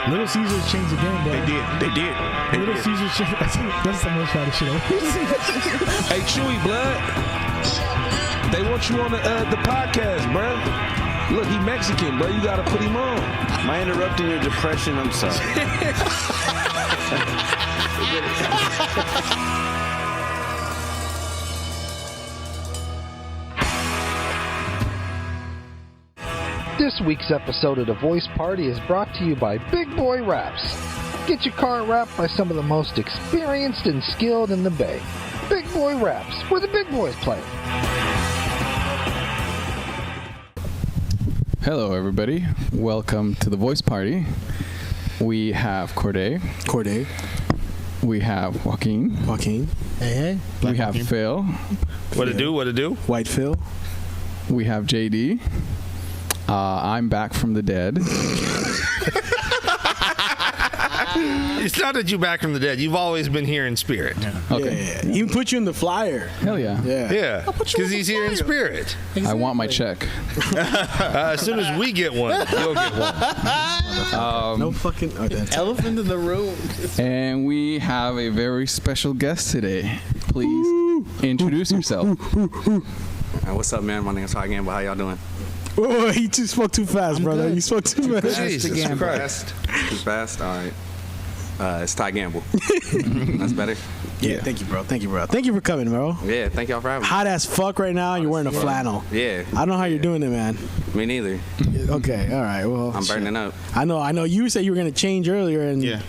Little Caesars changed the game, bro. They did. Little Caesars changed. That's the most shot of shit. Hey, Chewy, blood. They want you on the podcast, bro. Look, he Mexican, bro. You gotta put him on. Am I interrupting your depression? I'm sorry. This week's episode of The Voice Party is brought to you by Big Boy Raps. Get your car wrapped by some of the most experienced and skilled in the Bay. Big Boy Raps, where the big boys play. Hello, everybody. Welcome to The Voice Party. We have Corday. We have Joaquin. Hey. We have Phil. What it do? White Phil. We have JD. I'm back from the dead. It's not that you're back from the dead. You've always been here in spirit. Yeah. Okay. Yeah. He put you in the flyer. Hell yeah. Yeah, because he's here in spirit. Exactly. I want my check. As soon as we get one, you'll get one. No fucking elephant in the room. And we have a very special guest today. Please introduce yourself. What's up, man? My name's High Gamble. How y'all doing? Oh, he just spoke too fast, brother. You spoke too fast. Jesus Christ. Too fast? All right. It's Ty Gamble. That's better? Yeah, thank you, bro. Thank you for coming, bro. Yeah, thank y'all for having me. Hot as fuck right now. You're wearing a flannel. Yeah. I don't know how you're doing it, man. Me neither. Okay, all right. Well, I'm burning up. I know. You said you were going to change earlier, and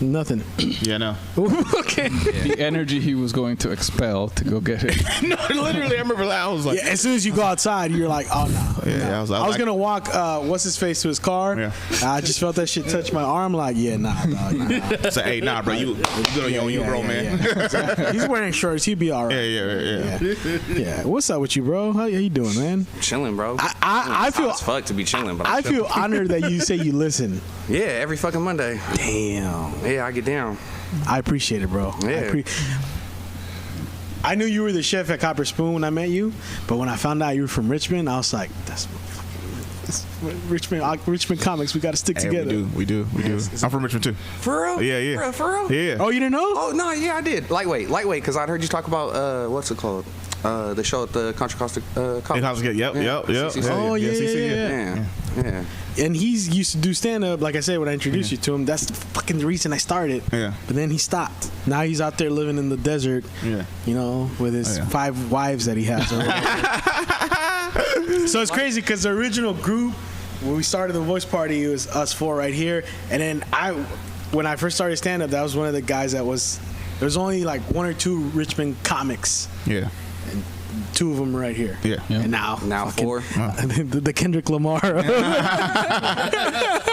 nothing. Yeah, no. Okay. The energy he was going to expel to go get it. No, literally, I remember I was like, as soon as you go outside, you're like, oh, no. Yeah, I was going to walk, what's his face, to his car. Yeah. I just felt that shit touch my arm, like, nah, dog. Nah. So, hey, nah, bro, you good on your own, you grown, man. Yeah. He's wearing shorts. He'd be all right. Yeah. What's up with you, bro? How you doing, man? Chilling, bro. I feel it's fuck to be chilling, but I feel honored that you say you listen. Yeah, every fucking Monday. Damn. Yeah, I get down. I appreciate it, bro. Yeah. I knew you were the chef at Copper Spoon when I met you, but when I found out you were from Richmond, I was like, that's Richmond comics. We got to stick together. We do. I'm from Richmond too. For real? Yeah. For real? Yeah. Oh, you didn't know? Oh no, yeah, I did. Lightweight, because I heard you talk about what's it called? The show at the Contra Costa College. Yep. Oh yeah. And he's used to do stand up. Like I said, when I introduced you to him, that's the fucking reason I started. Yeah. But then he stopped. Now he's out there living in the desert. Yeah. You know, with his 5 wives that he has. So it's crazy because the original group, when we started the Voice Party, it was us 4 right here. And then when I first started stand up, that was one of the guys that was. There was only like 1 or 2 Richmond comics. Yeah. And 2 of them right here. Yeah. And now 4. The Kendrick Lamar.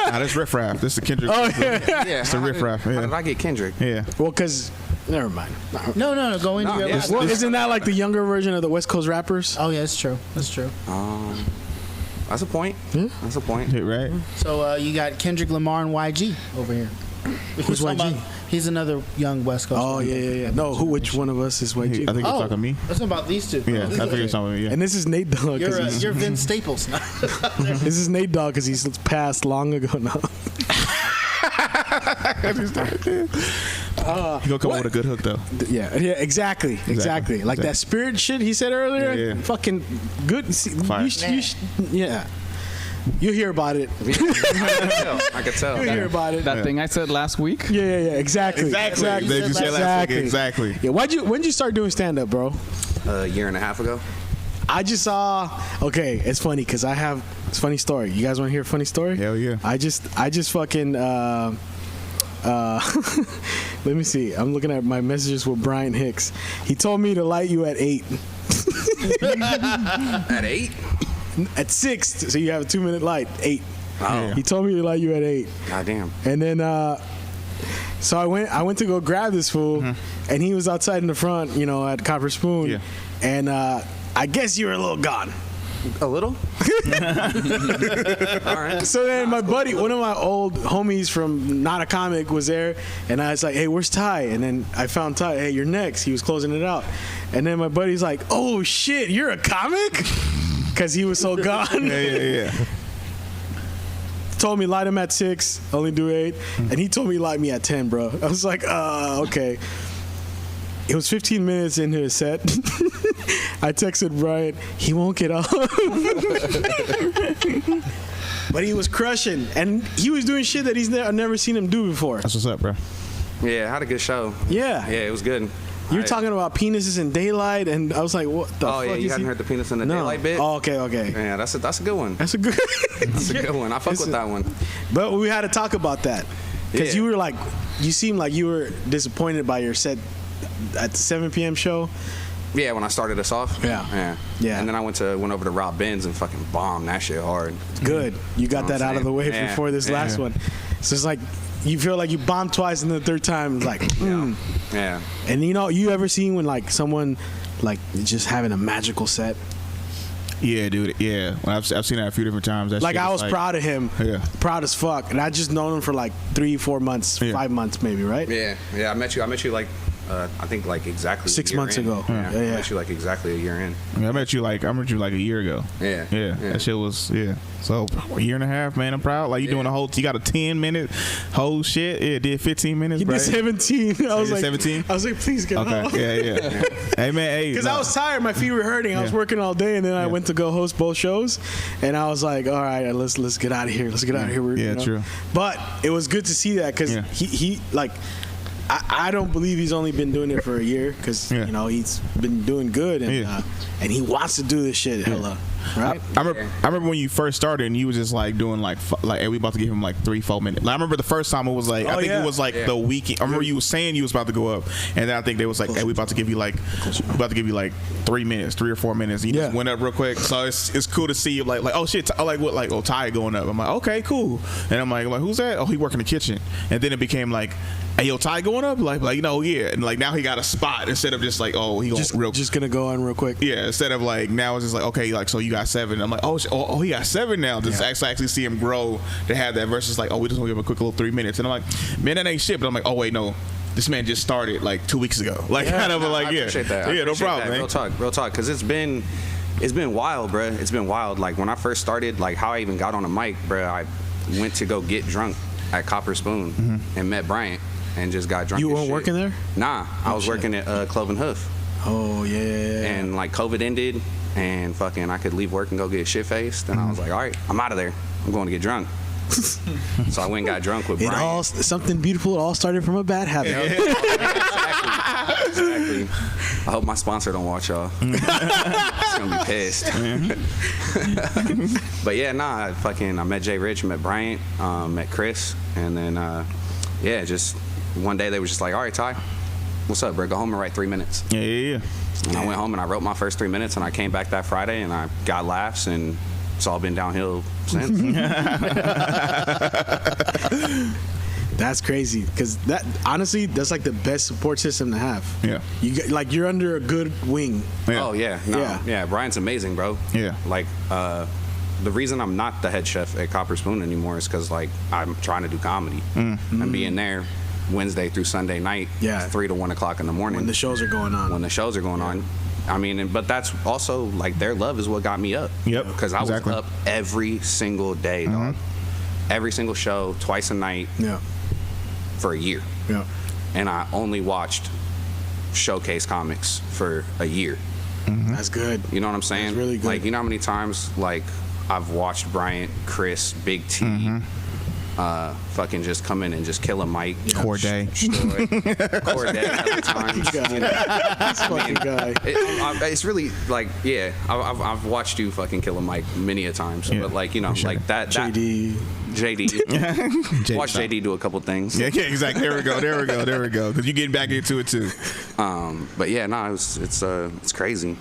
Nah, this riffraff. This is Kendrick. Oh yeah. It's a riffraff. How did I get Kendrick? Yeah. Well, because never mind. No. Go into your list. Well, isn't that like the younger version of the West Coast rappers? Oh yeah, that's true. That's a point. That's a point. Yeah, right. So you got Kendrick Lamar and YG over here. Who's YG? He's another young West Coast. Oh yeah. No, which one of us is YG? I think you're talking to me. That's about these two. Yeah, I think you're talking to me. Yeah. And this is Nate Dogg. You're Vince Staples. This is Nate Dogg because he's passed long ago now. You gonna come up with a good hook though. Yeah, exactly. Like that spirit shit he said earlier. Yeah. Fucking good. Fire. Yeah. You'll hear about it. I could tell. You'll hear about it. That thing I said last week? Yeah. Exactly. Did you say last week? Exactly. Yeah. When did you start doing stand up, bro? A year and a half ago. I just saw. Okay, it's funny because it's a funny story. You guys want to hear a funny story? Hell yeah. I just fucking. Let me see. I'm looking at my messages with Brian Hicks. He told me to light you at 8. At 8? At 6, so you have a 2-minute light. 8. Oh. He told me to light you at 8. God damn. And then, so I went to go grab this fool, and he was outside in the front, at Copper Spoon. Yeah. And I guess you were a little gone. A little? All right. So then my buddy, one of my old homies from Not a Comic was there, and I was like, hey, where's Ty? And then I found Ty. Hey, you're next. He was closing it out. And then my buddy's like, oh, shit, you're a comic? Because he was so gone. Yeah. told me light him at 6, only do 8, and he told me light me at 10, bro. I was like, okay. It was 15 minutes into his set. I texted Brian, he won't get off. But he was crushing, and he was doing shit that I've never seen him do before. That's what's up, bro. Yeah, I had a good show. Yeah. Yeah, it was good. You were talking about penises in daylight, and I was like, what the fuck? Oh, yeah, you hadn't heard the penis in the daylight bit? Oh, okay. Yeah, that's a good one. That's a good That's a good one. I fuck with that one. But we had to talk about that. Because Yeah. you were like, you seemed like you were disappointed by your set at the 7 p.m. show. Yeah, when I started us off. Yeah. And then I went over to Rob Ben's and fucking bombed that shit hard. Good. You got know what that I'm out of the way saying? Yeah. before this last one. So it's like, you feel like you bombed twice, and the third time, like, Yeah. And you ever seen when like someone like just having a magical set? Yeah, dude. Yeah, well, I've seen that a few different times. That Like shit I is was proud of him, proud as fuck, and I just known him for like 3-4 months, 5 months maybe, right? Yeah. I met you like I think like exactly 6 a year months in. ago. Yeah. Yeah. I met you like exactly a year in. I mean, I met you like a year ago. Yeah. That shit was So a year and a half, man. I'm proud. Like you doing a whole. You got a 10-minute whole shit. Yeah, did 15 minutes. He did 17. I was like 17. I was like, please get off. Okay. Yeah. Hey man. Hey. Because I was tired, my feet were hurting. I was working all day, and then I went to go host both shows, and I was like, all right, let's get out of here. Let's get out of here. Yeah, true. But it was good to see that because he like. I don't believe he's only been doing it for a year because he's been doing good and he wants to do this shit hella, right? I remember when you first started and you was just like doing like hey, we about to give him like 3-4 minutes. Like, I remember the first time it was like I think it was like the weekend. I remember you was saying you was about to go up, and then I think they was like, hey, we about to give you like 3 minutes, 3 or 4 minutes. And you just went up real quick, so it's cool to see you like oh shit, like what, like Ty going up. I'm like, okay, cool, and I'm like who's that? Oh, he work in the kitchen, and then it became like, hey, yo, Ty going up? Like and like now he got a spot instead of just like, oh, he just gonna go on real quick. Yeah, instead of like now it's just like, okay, like so you got 7. I'm like, oh, he got 7 now. Just actually see him grow to have that versus like, oh, we just want to give him a quick little 3 minutes. And I'm like, man, that ain't shit. But I'm like, oh wait, no, this man just started like 2 weeks ago. Like kind of like, I appreciate that. Yeah, no problem, man. Real talk, because it's been wild, bro. It's been wild. Like when I first started, like how I even got on a mic, bro. I went to go get drunk at Copper Spoon and met Bryant. And just got drunk. You as weren't shit. working there? Nah, I was working at Clove and Hoof. Oh yeah. And like COVID ended, and fucking I could leave work and go get shit faced, and I was like, all right, I'm out of there. I'm going to get drunk. So I went and got drunk with Brian. Something beautiful. It all started from a bad habit. Exactly. I hope my sponsor don't watch y'all. He's gonna be pissed. But yeah, nah. I met Jay Rich, met Bryant, met Chris, and then just one day they were just like, all right, Ty, what's up, bro? Go home and write 3 minutes. Yeah. And I went home and I wrote my first 3 minutes, and I came back that Friday and I got laughs, and it's all been downhill since. That's crazy because that honestly, that's like the best support system to have. Yeah. You're under a good wing. Yeah. Oh yeah, yeah. Brian's amazing, bro. Yeah. Like the reason I'm not the head chef at Copper Spoon anymore is because like I'm trying to do comedy and being there Wednesday through Sunday night, 3 to 1 o'clock in the morning when the shows are going on. I mean, but that's also like their love is what got me up. Yep. Because I was up every single day, dog. Every single show, twice a night. Yeah. For a year. Yeah. And I only watched showcase comics for a year. That's good. You know what I'm saying? That's really good. Like, you know how many times like I've watched Bryant, Chris, Big T, fucking just come in and just kill a mic. Corday. Corday every time. This fucking guy. It's really like, yeah, I've watched you fucking kill a mic many a times. But like, you know, like that. JD. Watch JD do a couple things. Yeah, exactly. There we go. Because you're getting back into it too. But yeah, no, it's crazy.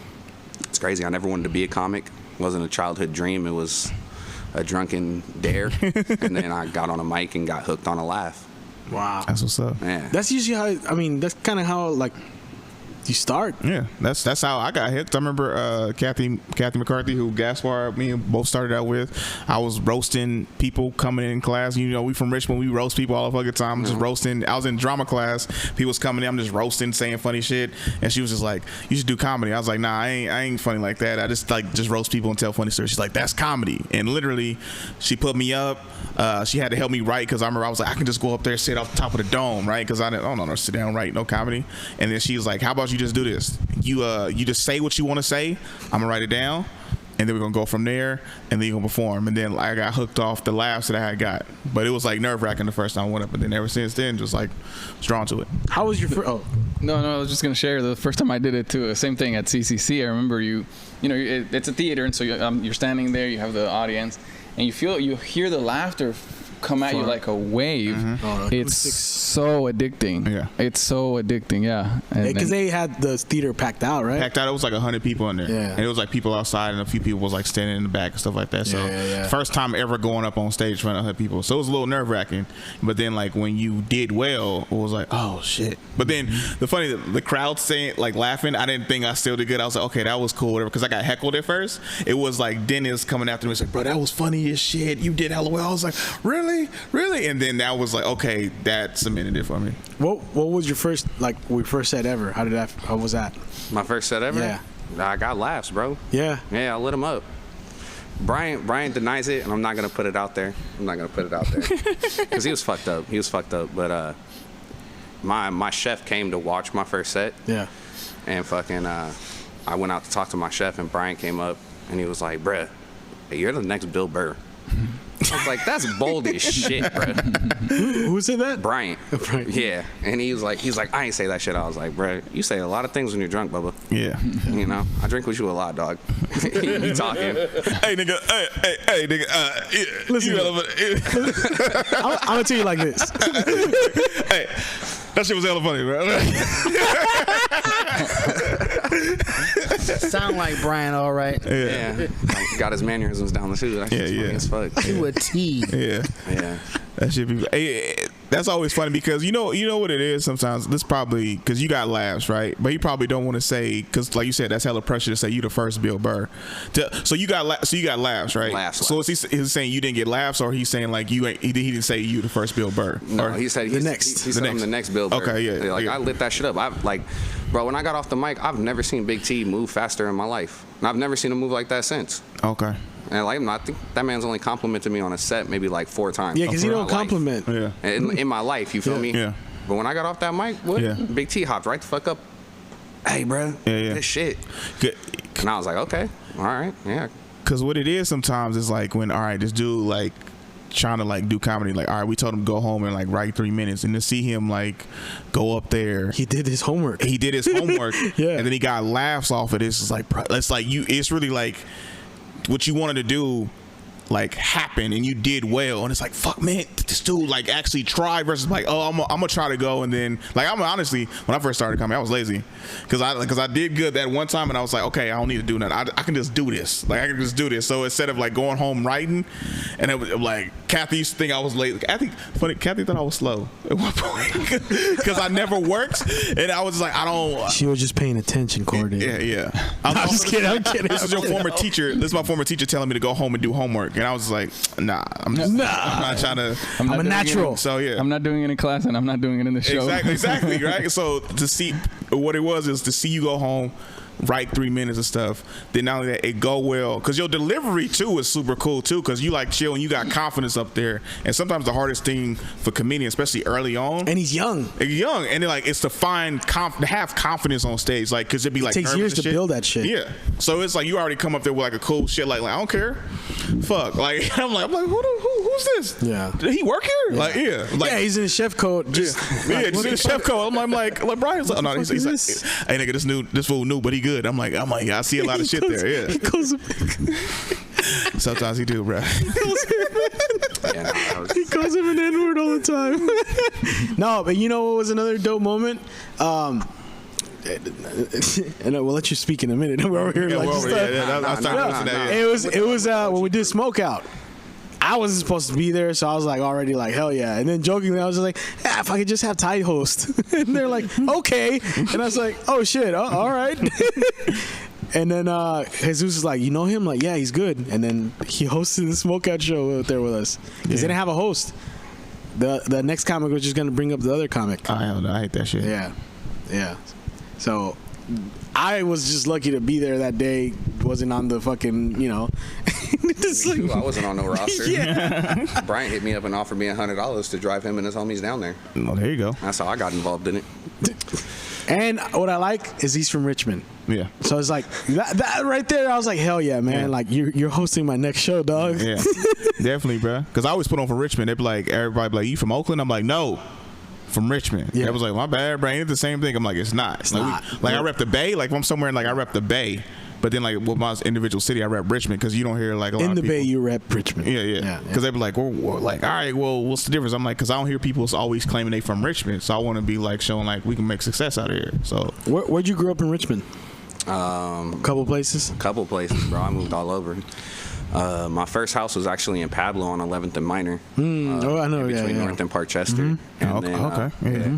It's crazy. I never wanted to be a comic. It wasn't a childhood dream. It was a drunken dare. And then I got on a mic and got hooked on a laugh. Wow. That's what's up. Yeah. That's usually how. I mean, that's kind of how like you start. Yeah, that's how I got hit. I remember Kathy McCarthy, who Gaspar, me and both started out with. I was roasting people coming in class. You know, we from Richmond, we roast people all the fucking time. Just roasting. I was in drama class. People was coming in. I'm just roasting, saying funny shit. And she was just like, "You should do comedy." I was like, "Nah, I ain't funny like that. I just roast people and tell funny stories." She's like, "That's comedy." And literally, she put me up. She had to help me write because I remember I was like, I can just go up there, sit off the top of the dome, right? Because I don't know, sit down, write, no comedy. And then she was like, "How about you just do this? You just say what you want to say. I'm gonna write it down, and then we're gonna go from there, and then you're gonna perform." And then I got hooked off the laughs that I had got, but it was like nerve wracking the first time I went up, but then ever since then, just like was drawn to it. How was your first? Oh, No, I was just gonna share the first time I did it too. Same thing at CCC. I remember you know, it's a theater, and so you're standing there, you have the audience, and you hear the laughter come at you like a wave. It's so addicting. Yeah, it's so addicting. Yeah, because they had the theater packed out, right? Packed out. It was like 100 people in there. Yeah, and it was like people outside, and a few people was like standing in the back and stuff like that. So first time ever going up on stage in front of 100 people. So it was a little nerve wracking. But then like when you did well, it was like, oh shit. But then the crowd saying like laughing. I didn't think I still did good. I was like, okay, that was cool, whatever. Because I got heckled at first. It was like Dennis coming after me. It's like, bro, that was funny as shit. You did hella well. I was like, really? And then that was like, okay, that cemented it for me. What was your first first set ever? How was that? My first set ever? Yeah. I got laughs, bro. Yeah. Yeah, I lit him up. Brian denies it, and I'm not gonna put it out there. Because he was fucked up. But my chef came to watch my first set. Yeah. And fucking I went out to talk to my chef, and Brian came up, and he was like, "Bruh, you're the next Bill Burr." I was like, "That's bold as shit, bro." Who said that? Brian. Yeah. And he was like, "I ain't say that shit." I was like, "Bro, you say a lot of things when you're drunk, Bubba." Yeah. You know, I drink with you a lot, dog. You talking? Hey, nigga. Hey, nigga. Listen, I'm gonna tell you like this. Hey, that shit was hella funny, bro. Sound like Brian, all right. Yeah. Got his mannerisms down the shoe. That shit's funny as fuck. To a T. Yeah. That should be. That's always funny because you know what it is. Sometimes this probably because you got laughs, right? But you probably don't want to say because, like you said, that's hella pressure to say you the first Bill Burr. So you got laughs, right? Laughs. So is he saying you didn't get laughs, or he's saying like he didn't say you the first Bill Burr? No, he said the next. He said I'm the next Bill Burr. Okay, yeah. Like I lit that shit up. Bro, when I got off the mic, I've never seen Big T move faster in my life, and I've never seen him move like that since. Okay. And I think that man's only complimented me on a set maybe like 4 times. Yeah, because he don't compliment. Yeah. In my life, you feel me? Yeah. But when I got off that mic, Big T hopped right the fuck up. Hey, bro. Yeah. This shit. Good. And I was like, okay, all right, yeah. Because what it is sometimes is like when, all right, this dude like trying to like do comedy, like, all right, we told him to go home and like write 3 minutes, and to see him like go up there, he did his homework. Yeah. And then he got laughs off of this. It's like, bro, it's really like what you wanted to do like happened, and you did well, and it's like, fuck, man, this dude like actually tried versus like, oh, I'm gonna try to go, and then like I'm honestly, when I first started comedy, I was lazy because I did good that one time, and I was like, okay, I don't need to do nothing. I can just do this. Like I can just do this. So instead of like going home writing, and it was like Kathy used to think I was late. Kathy thought I was slow at one point because I never worked, and I was just like, I don't. She was just paying attention, Cordy. Yeah. I'm just kidding. I'm kidding. This is your former teacher. This is my former teacher telling me to go home and do homework. And I was like, nah, I'm not trying to. I'm a natural. So yeah, I'm not doing it in class, and I'm not doing it in the show. Exactly, right? So to see what it was is to see you go home, write 3 minutes of stuff. Then not only that, it go well because your delivery too is super cool too because you like chill and you got confidence up there. And sometimes the hardest thing for comedians, especially early on, and he's young, and then like it's to have confidence on stage, like because it'd be like it takes years to build that shit. Yeah, so it's like you already come up there with like a cool shit, like I don't care, fuck, like I'm like who's this? Yeah, did he work here? Like he's in a chef coat. Just just in a chef coat. I'm like Brian's like, no, he's like, hey nigga, this fool new, but he good. I'm like, yeah, I see a lot of shit there. Yeah. He goes, sometimes he do, bro. He calls him an N-word all the time. No, but you know what was another dope moment? And we'll let you speak in a minute. We're over here. It was when we did Smoke Out. I wasn't supposed to be there, so I was like already like hell yeah. And then jokingly, I was just like, yeah, if I could just have Ty host. And they're like, okay. And I was like, oh shit, all right. And then Jesus is like, you know him? Like, yeah, he's good. And then he hosted the Smokeout show out there with us because they didn't have a host. The next comic was just gonna bring up the other comic. I hate that shit. Yeah. So I was just lucky to be there that day. Wasn't on the fucking, I wasn't on no roster. Yeah. Brian hit me up and offered me $100 to drive him and his homies down there. Well, there you go. That's how I got involved in it. And what I like is he's from Richmond. Yeah. So it's like that right there. I was like, hell yeah, man! Yeah. Like you're hosting my next show, dog. Yeah, definitely, bro. Because I always put on for Richmond. They'd be like, everybody be like, you from Oakland? I'm like, no, from Richmond. Yeah. It was like, my bad, bro. Ain't it the same thing? I'm like, it's not. It's not. I rep the Bay. Like if I'm somewhere, I rep the Bay. But then, like with my individual city, I rep Richmond because you don't hear like a lot In of the people. Bay, you rep Richmond. Yeah. Because they be like, well, like, all right, well, what's the difference? I'm like, because I don't hear people always claiming they from Richmond, so I want to be like showing like we can make success out of here. So Where'd you grow up in Richmond? Couple places, bro. I moved all over. My first house was actually in Pablo on 11th and Minor. I know. Between North and Parkchester. And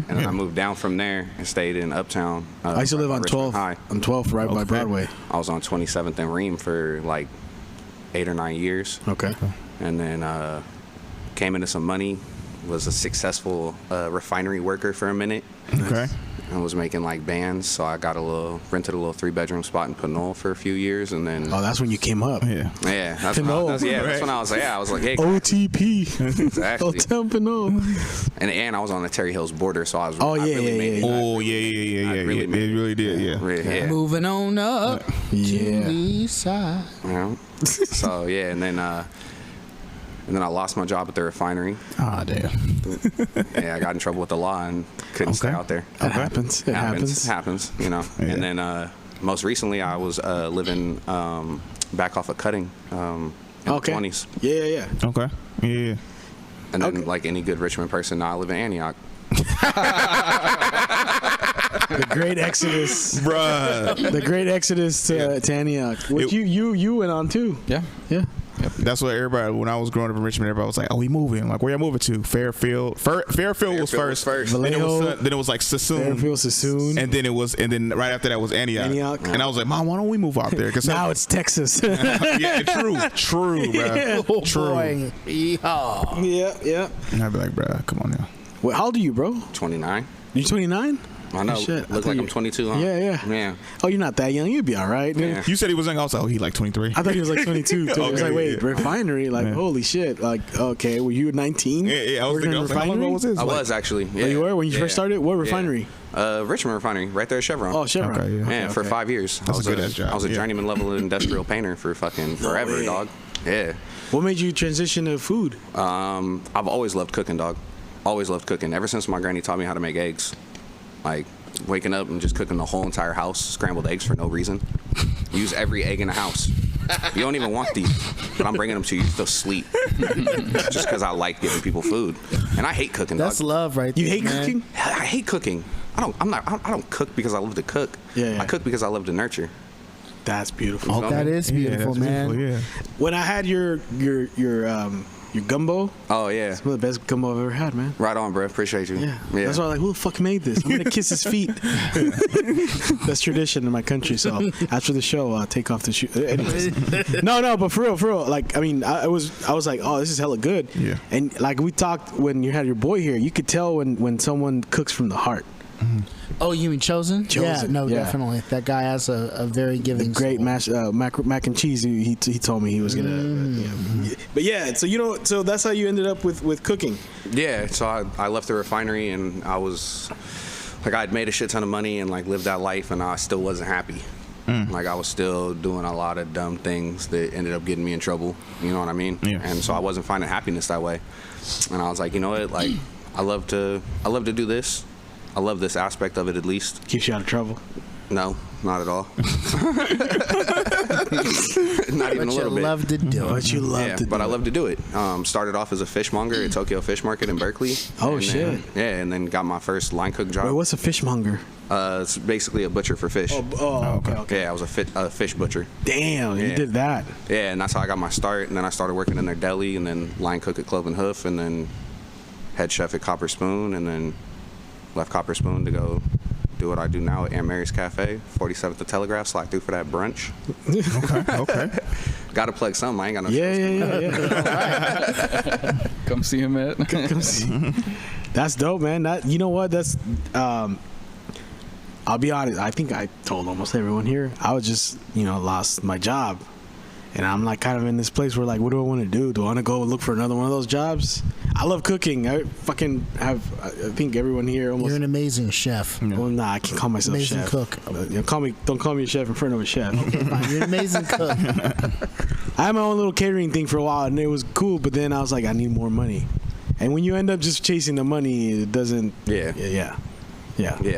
then I moved down from there and stayed in Uptown. I used to live on 12th. High. On 12th, right by Broadway. I was on 27th and Ream for like 8 or 9 years. Okay. And then came into some money. Was a successful refinery worker for a minute. Okay. I was making like bands, so I got rented a little 3-bedroom spot in Pinole for a few years, and then that's when you came up. Yeah, that's when I was like, hey, OTP, exactly. Hotel Pinole. And I was on the Terry Hills border, so I was. Oh, yeah. It really did. Yeah. Moving on up to Yeah. the east side. So yeah, and then I lost my job at the refinery. Ah, damn. Yeah, I got in trouble with the law and couldn't stay out there. That happens. It happens. Yeah. And then most recently, I was living back off of Cutting in the 20s. Yeah. Okay. Yeah. And then, like any good Richmond person, now I live in Antioch. The great exodus, Bruh. The great exodus to Antioch, which you went on too. Yeah. Yep. That's what everybody, when I was growing up in Richmond, everybody was like, oh, we moving. Like, where y'all moving to? Fairfield. Fairfield was first. Vallejo, then it was like Sassoon. Fairfield, Sassoon. And then right after that was Antioch. And I was like, Mom, why don't we move out there? Now it's Texas. Yeah, true, bro. Yeah. True. Boy. Yeehaw. Yeah. And I'd be like, bro, come on now. Wait, how old are you, bro? 29. You 29? I know. Look like I'm 22, huh? Yeah. Oh, you're not that young. You'd be all right. Yeah. You said he was young. I was like, oh, he like 23. I thought he was like 22 too. I was like, wait, refinery? Like, holy shit. Like, okay, were you 19? Yeah. I was thinking, refinery? I was actually. Yeah. Oh, you were? When you first started? What refinery? Richmond Refinery, right there at Chevron. Oh, Chevron. Okay, For 5 years. That's a good-ass job. I was a journeyman level industrial painter for fucking forever, dog. Yeah. What made you transition to food? I've always loved cooking, dog. Always loved cooking. Ever since my granny taught me how to make eggs. Like, waking up and just cooking the whole entire house, scrambled eggs for no reason. Use every egg in the house. You don't even want these, but I'm bringing them to you. You still sleep. Just because I like giving people food. And I hate cooking, That's dog. love right there. You hate cooking? I hate cooking. I don't cook because I love to cook. Yeah. I cook because I love to nurture. That's beautiful. Okay. That is beautiful, man. Yeah. When I had your gumbo, Oh, yeah. some of the best gumbo I've ever had, man. Right on, bro. Appreciate you. Yeah. That's why I'm like, who the fuck made this? I'm gonna kiss his feet. That's tradition in my country. So after the show, I'll take off the shoe. Anyways. No, but for real. Like, I mean, I was like, oh, this is hella good. Yeah. And like we talked when you had your boy here, you could tell when someone cooks from the heart. Oh, you mean Chosen? Yeah, no, yeah. definitely. That guy has a very giving Great soul. mac and cheese. He told me he was gonna. But yeah, so that's how you ended up with cooking. Yeah, so I left the refinery and I was like, I'd made a shit ton of money and like lived that life and I still wasn't happy. Like I was still doing a lot of dumb things that ended up getting me in trouble. You know what I mean? Yeah. And so I wasn't finding happiness that way. And I was like, you know what? Like I love to do this. I love this aspect of it at least. Keeps you out of trouble. No, not at all. Not even a little bit. Love to do it. But you love to do but I it. love to do it. Started off as a fishmonger at Tokyo Fish Market in Berkeley. Oh, and shit. Then, and then got my first line cook job. Wait, what's a fishmonger? It's basically a butcher for fish. Okay. Yeah, I was a fish butcher. Damn, you did that. Yeah, and that's how I got my start. And then I started working in their deli, and then line cook at Clove and Hoof, and then head chef at Copper Spoon, and then left Copper Spoon to go do what I do now at Aunt Mary's Cafe, 47th the Telegraph. Slide through for that brunch. Okay. Got to plug something. I ain't got no shows. Yeah. Come see him, man. Come see. That's dope, man. You know what? That's I'll be honest. I think I told almost everyone here. I was just, lost my job, and I'm like kind of in this place where like, what do I want to do? Do I want to go look for another one of those jobs? I love cooking. I think everyone here almost. You're an amazing chef. Well, nah, I can't call myself amazing chef. cook. Don't call me a chef in front of a chef. Okay, fine. You're an amazing cook. I had my own little catering thing for a while, and it was cool. But then I was like, I need more money. And when you end up just chasing the money, it doesn't. Yeah.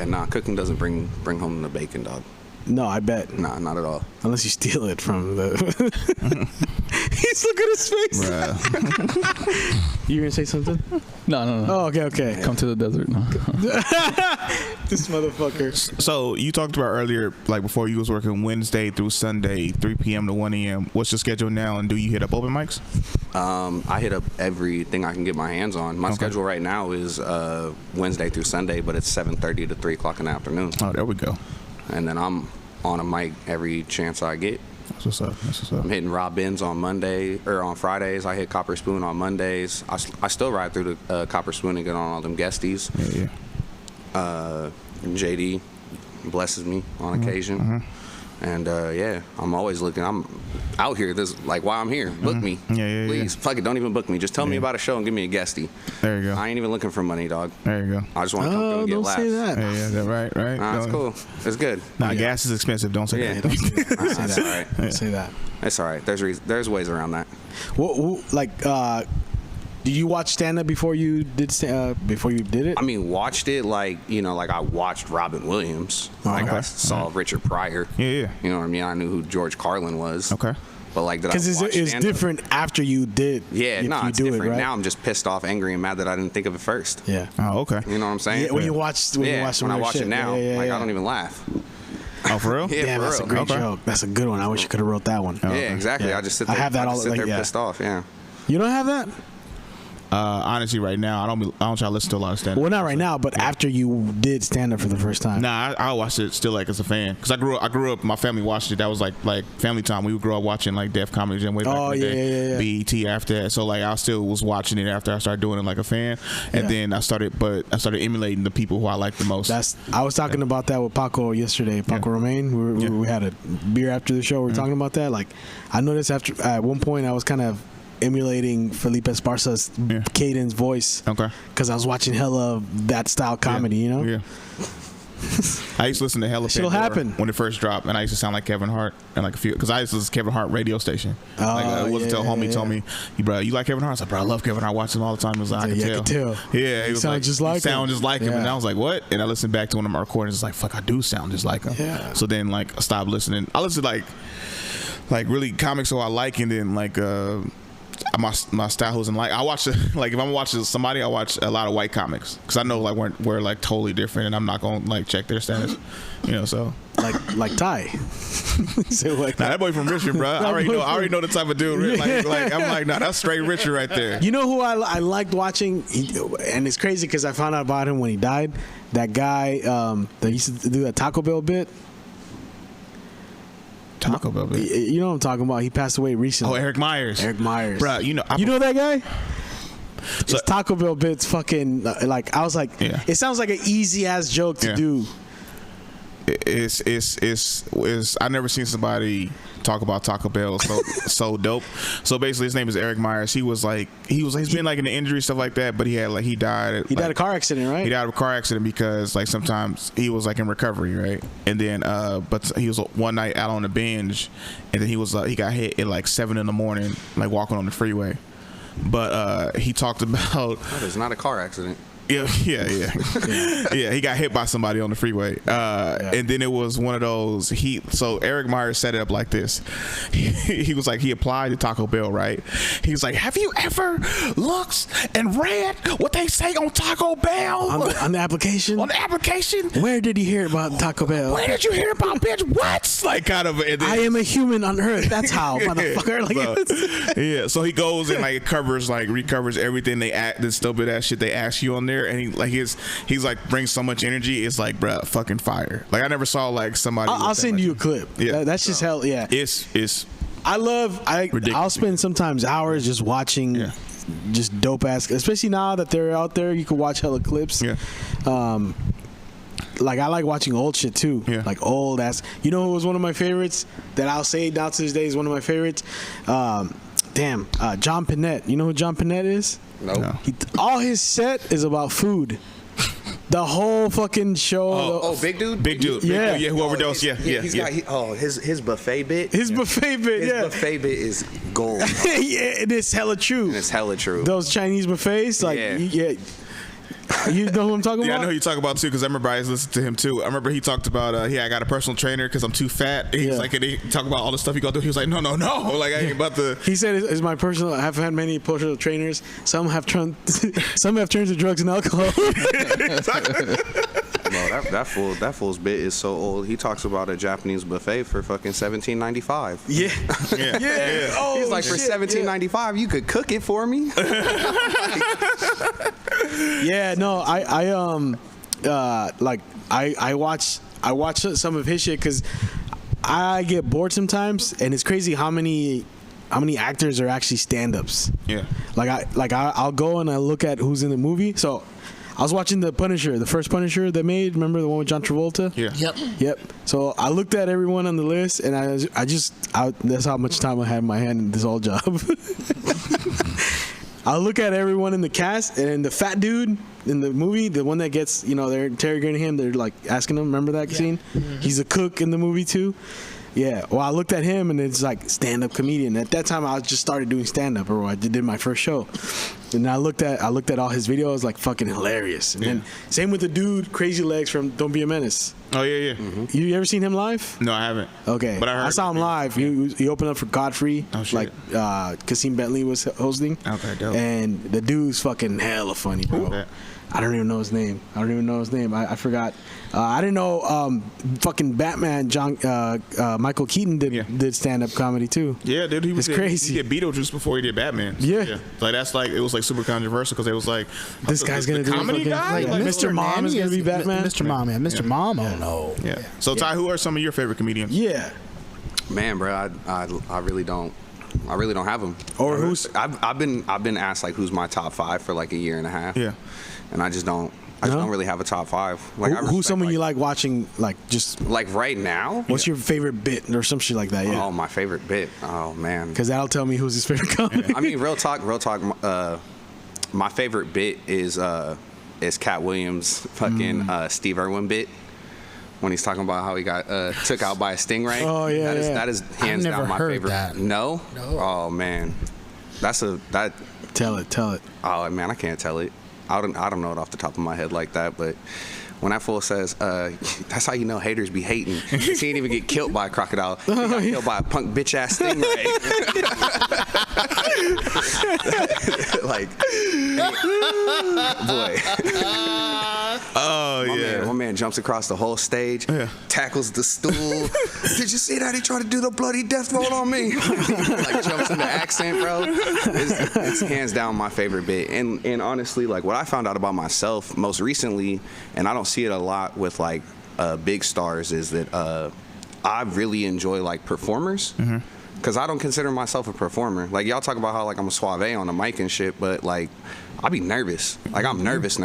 Nah, cooking doesn't bring home the bacon, dog. No, I bet. Nah, not at all. Unless you steal it from the. He's looking at his face. You gonna say something? No. Oh, okay. Come to the desert. No. This motherfucker. So you talked about earlier, like before you was working Wednesday through Sunday, 3 p.m. to 1 a.m. What's your schedule now, and do you hit up open mics? I hit up everything I can get my hands on. My schedule right now is Wednesday through Sunday, but it's 7:30 to 3 o'clock in the afternoon. Oh, there we go. And then I'm on a mic every chance I get. That's what's up. I'm hitting Rob Ben's on on Fridays. I hit Copper Spoon on Mondays. I still ride through the Copper Spoon and get on all them guesties. Yeah. JD blesses me on occasion. And I'm always looking. I'm out here. This like why I'm here. Book me, please. Fuck it, don't even book me. Just tell me about a show and give me a guestie. There you go. I ain't even looking for money, dog. There you go. I just want to come through and get laughs. Don't say that. Yeah, right. Nah, it's cool. It's good. Nah, gas is expensive. Don't say that. Don't say that. Don't say that. All right. Don't say that. It's all right. There's ways around that. Did you watch stand-up before you did it? I mean, watched it like I watched Robin Williams. I saw Richard Pryor. Yeah. You know what I mean? I knew who George Carlin was. Okay. But like, because it's different after you did. Yeah, no, it's do different. It, right? Now I'm just pissed off, angry, and mad that I didn't think of it first. Yeah. Oh, okay. You know what I'm saying? Yeah, when you watch when I watch it now, I don't even laugh. Oh, for real? Yeah, damn, for that's real. a great joke. That's a good one. I wish you could have wrote that one. Yeah, exactly. Yeah. I just sit there. I have that all. Sit there pissed off. Yeah. You don't have that? Honestly, right now, I don't try to listen to a lot of stand-up. Well, not right now, but after you did stand-up for the first time. Nah, I watched it still like as a fan because I grew up. My family watched it. That was like family time. We would grow up watching like Def Comedy Jam way back in the day. BET after that. So like I still was watching it after I started doing it like a fan, and then I started emulating the people who I like the most. I was talking about that with Paco yesterday. Paco Romain. We had a beer after the show. We were talking about that. Like I noticed at one point I was kind of emulating Felipe Esparza's cadence voice. Okay. Because I was watching hella that style comedy, you know? Yeah. I used to listen to hella It'll happen when it first dropped, and I used to sound like Kevin Hart and like a few, because I used to listen to Kevin Hart radio station. It wasn't until homie told me, bro, you like Kevin Hart? I was like, bro, I love Kevin Hart. I watch him all the time. It was like, I can tell. Yeah, he sounded just like him. And I was like, what? And I listened back to one of my recordings. It's like, fuck, I do sound just like him. Yeah. So then like I stopped listening. I listened to like really comics who I like, and then like my style wasn't like I watch like if I'm watching somebody, I watch a lot of white comics because I know like we're like totally different, and I'm not gonna like check their status, you know. So like Ty. That boy from Richmond, bro. I already know the type of dude. Like I'm like, nah, that's straight Richard right there. You know who I liked watching, and it's crazy because I found out about him when he died. That guy that used to do that Taco Bell bit. Taco Bell bit. You know what I'm talking about. He passed away recently. Oh, Eric Myers. Bro, you know that guy? So, his Taco Bell bit's fucking like I was like, it sounds like an easy ass joke to do. It's I never seen somebody talk about Taco Bell so dope. So basically, his name is Eric Myers. He's been like in the injury stuff like that, but he died. He died of a car accident, right? He died of a car accident because like sometimes he was like in recovery, right? And then but he was one night out on a binge, and then he got hit at like 7 a.m, like walking on the freeway. But he talked about it's not a car accident. Yeah. He got hit by somebody on the freeway, and then it was one of those. So Eric Myers set it up like this. He was like, he applied to Taco Bell, right? He was like, "Have you ever looked and read what they say on Taco Bell on the application? On the application? Where did you hear about Taco Bell? Where did you hear about bitch? What? Like kind of. And then, I am a human on Earth. That's how, motherfucker. Like, so he goes and like recovers everything the stupid ass shit they ask you on there. And he like he's like brings so much energy. It's like, bruh, fucking fire. Like I never saw like somebody. I'll send you a clip. Yeah, that's just hell. Yeah, it's. I'll spend sometimes hours just watching, just dope ass. Especially now that they're out there, you can watch hella clips. Yeah. Like I like watching old shit too. Yeah. Like old ass. You know who was one of my favorites that I'll say now to this day is one of my favorites. John Panette. You know who John Panette is? No. All his set is about food. The whole fucking show. Big dude. Yeah. Who overdosed? He's got his buffet bit. His buffet bit. His buffet bit is gold. Yeah, it is hella true. And it's hella true. Those Chinese buffets, like yeah. You know who I'm talking about? Yeah, I know who you talk about too, because I remember I listened to him too. I remember he talked about, I got a personal trainer because I'm too fat. He's like, and he talk about all the stuff he go through. He was like, no, like I ain't about to. He said, "It's my personal. I have had many personal trainers. Some have turned to drugs and alcohol." No, that fool's bit is so old. He talks about a Japanese buffet for fucking $17.95. Yeah. Oh, he's like, for $17.95, you could cook it for me. Yeah, no, I watch some of his shit because I get bored sometimes, and it's crazy how many actors are actually stand-ups. Yeah. I'll go and I look at who's in the movie. So I was watching the Punisher, the first Punisher they made. Remember the one with John Travolta? Yeah. Yep. So I looked at everyone on the list, and I that's how much time I had in my hand in this whole job. I look at everyone in the cast, and the fat dude in the movie, the one that gets, they're interrogating him, they're like asking him, remember that scene? Mm-hmm. He's a cook in the movie too. Yeah, well, I looked at him, and it's like stand-up comedian. At that time, I just started doing stand-up, or I did my first show, and I looked at all his videos, like fucking hilarious. And then same with the dude, Crazy Legs from Don't Be a Menace. Oh yeah. Mm-hmm. You ever seen him live? No, I haven't. Okay, but I saw him live. He opened up for Godfrey, Kasim Bentley was hosting. Okay, dope. And the dude's fucking hella funny, bro. Okay. I don't even know his name. I forgot. I didn't know fucking Batman Michael Keaton did stand-up comedy too. Yeah, dude, he was crazy. He did Beetlejuice before he did Batman. Yeah. Like it was like super controversial because it was like, this guy's gonna do comedy guy. Like Mr. Mom is gonna be Batman. Mr. Mom, Mr. Mom. Oh no. Yeah. So Ty, who are some of your favorite comedians? Yeah. Man, bro, I really don't have them. Or who's? I've been asked like who's my top 5 for like a year and a half. Yeah. And I just don't really have a top 5. Like, who's someone you like watching? Like just like right now. What's your favorite bit or some shit like that? Yeah. Oh, my favorite bit. Oh man. Because that'll tell me who's his favorite comic. I mean, real talk. My favorite bit is Cat Williams' fucking Steve Irwin bit. When he's talking about how he got took out by a stingray. Oh yeah, that is hands down my favorite. That. No? Oh man, Tell it. Oh man, I can't tell it. I don't know it off the top of my head like that. But when that fool says, "That's how you know haters be hating," he didn't even get killed by a crocodile. He got killed by a punk bitch ass stingray. Like, boy. Oh My man jumps across the whole stage, tackles the stool. Did you see that? He tried to do the bloody death roll on me. Like jumps in the accent, bro. It's hands down my favorite bit. And honestly, like what I found out about myself most recently, and I don't see it a lot with like big stars, is that I really enjoy like performers. Mm-hmm. Cause I don't consider myself a performer. Like y'all talk about how like I'm a suave on the mic and shit, but like I be nervous. Like I'm nervous.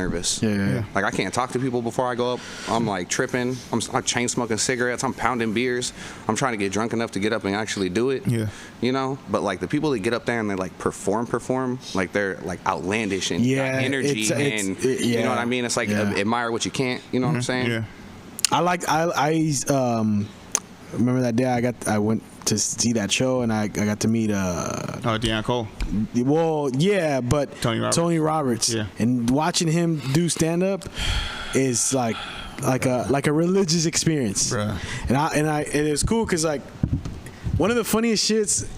Yeah. Like I can't talk to people before I go up. I'm like tripping. I'm chain smoking cigarettes. I'm pounding beers. I'm trying to get drunk enough to get up and actually do it. Yeah. You know. But like the people that get up there and they like perform, like they're like outlandish and got energy you know what I mean. It's like admire what you can't. You know what I'm saying? Yeah. I remember that day I went to see that show, and I got to meet Deanna Cole. Well, yeah, but Tony Roberts. Yeah. And watching him do stand up is like a religious experience. Bruh. And it's cool because like one of the funniest shits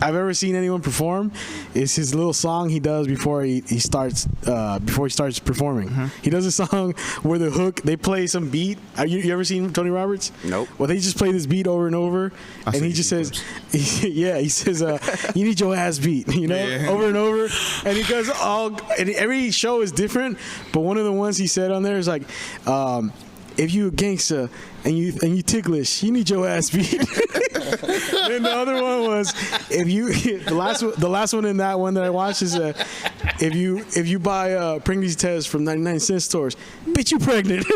I've ever seen anyone perform is his little song he does before he starts performing. Mm-hmm. He does a song where the hook, they play some beat. You ever seen Tony Roberts? Nope. Well, they just play this beat over and over, and he just says, he says, "You need your ass beat," over and over, and he goes and every show is different, but one of the ones he said on there is like, if you a gangster and you ticklish, you need your ass beat. And the other one was the last one in that one that I watched is if you buy pregnancy tests from 99-cent stores, bitch, you pregnant.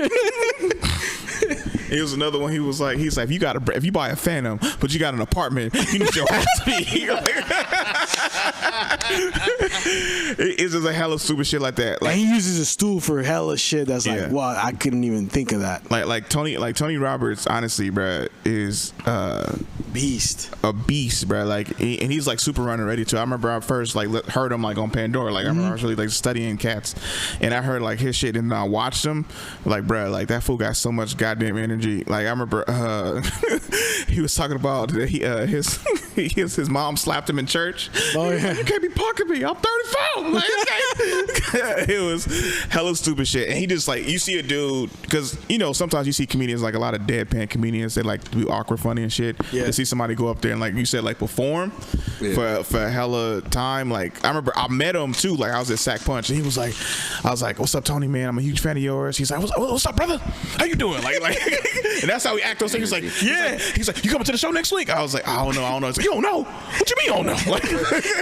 It was another one. He's like, if you buy a Phantom, but you got an apartment, you need your ass beat. It's just a hella stupid shit like that. Like, and he uses a stool for hella shit. That's like, wow, I couldn't even think of that. Like Tony Roberts, honestly, bruh, is a beast, bruh. Like, and he's like super running ready too. I remember I first like heard him like on Pandora. Like, I remember I was really like studying cats, and I heard like his shit, and I watched him. Like, bruh, like that fool got so much goddamn energy. Like, I remember he was talking about his mom slapped him in church. Oh yeah, you can't be punking me. I'm 34. Like, it was hella stupid shit. And he just like, you see a dude, because sometimes you see comedians, like a lot of deadpan comedians, they like to be awkward, funny and shit. Yeah. To see somebody go up there and like you said, like perform for hella time. Like, I remember I met him too. Like, I was at Sack Punch, and I was like, "What's up, Tony? Man, I'm a huge fan of yours." He's like, "What's up, brother? How you doing?" Like, and that's how we act on stage. He's like, "Yeah." He's like, "You coming to the show next week?" I was like, "I don't know." He's like, "You don't know? What you mean you don't know?" Like,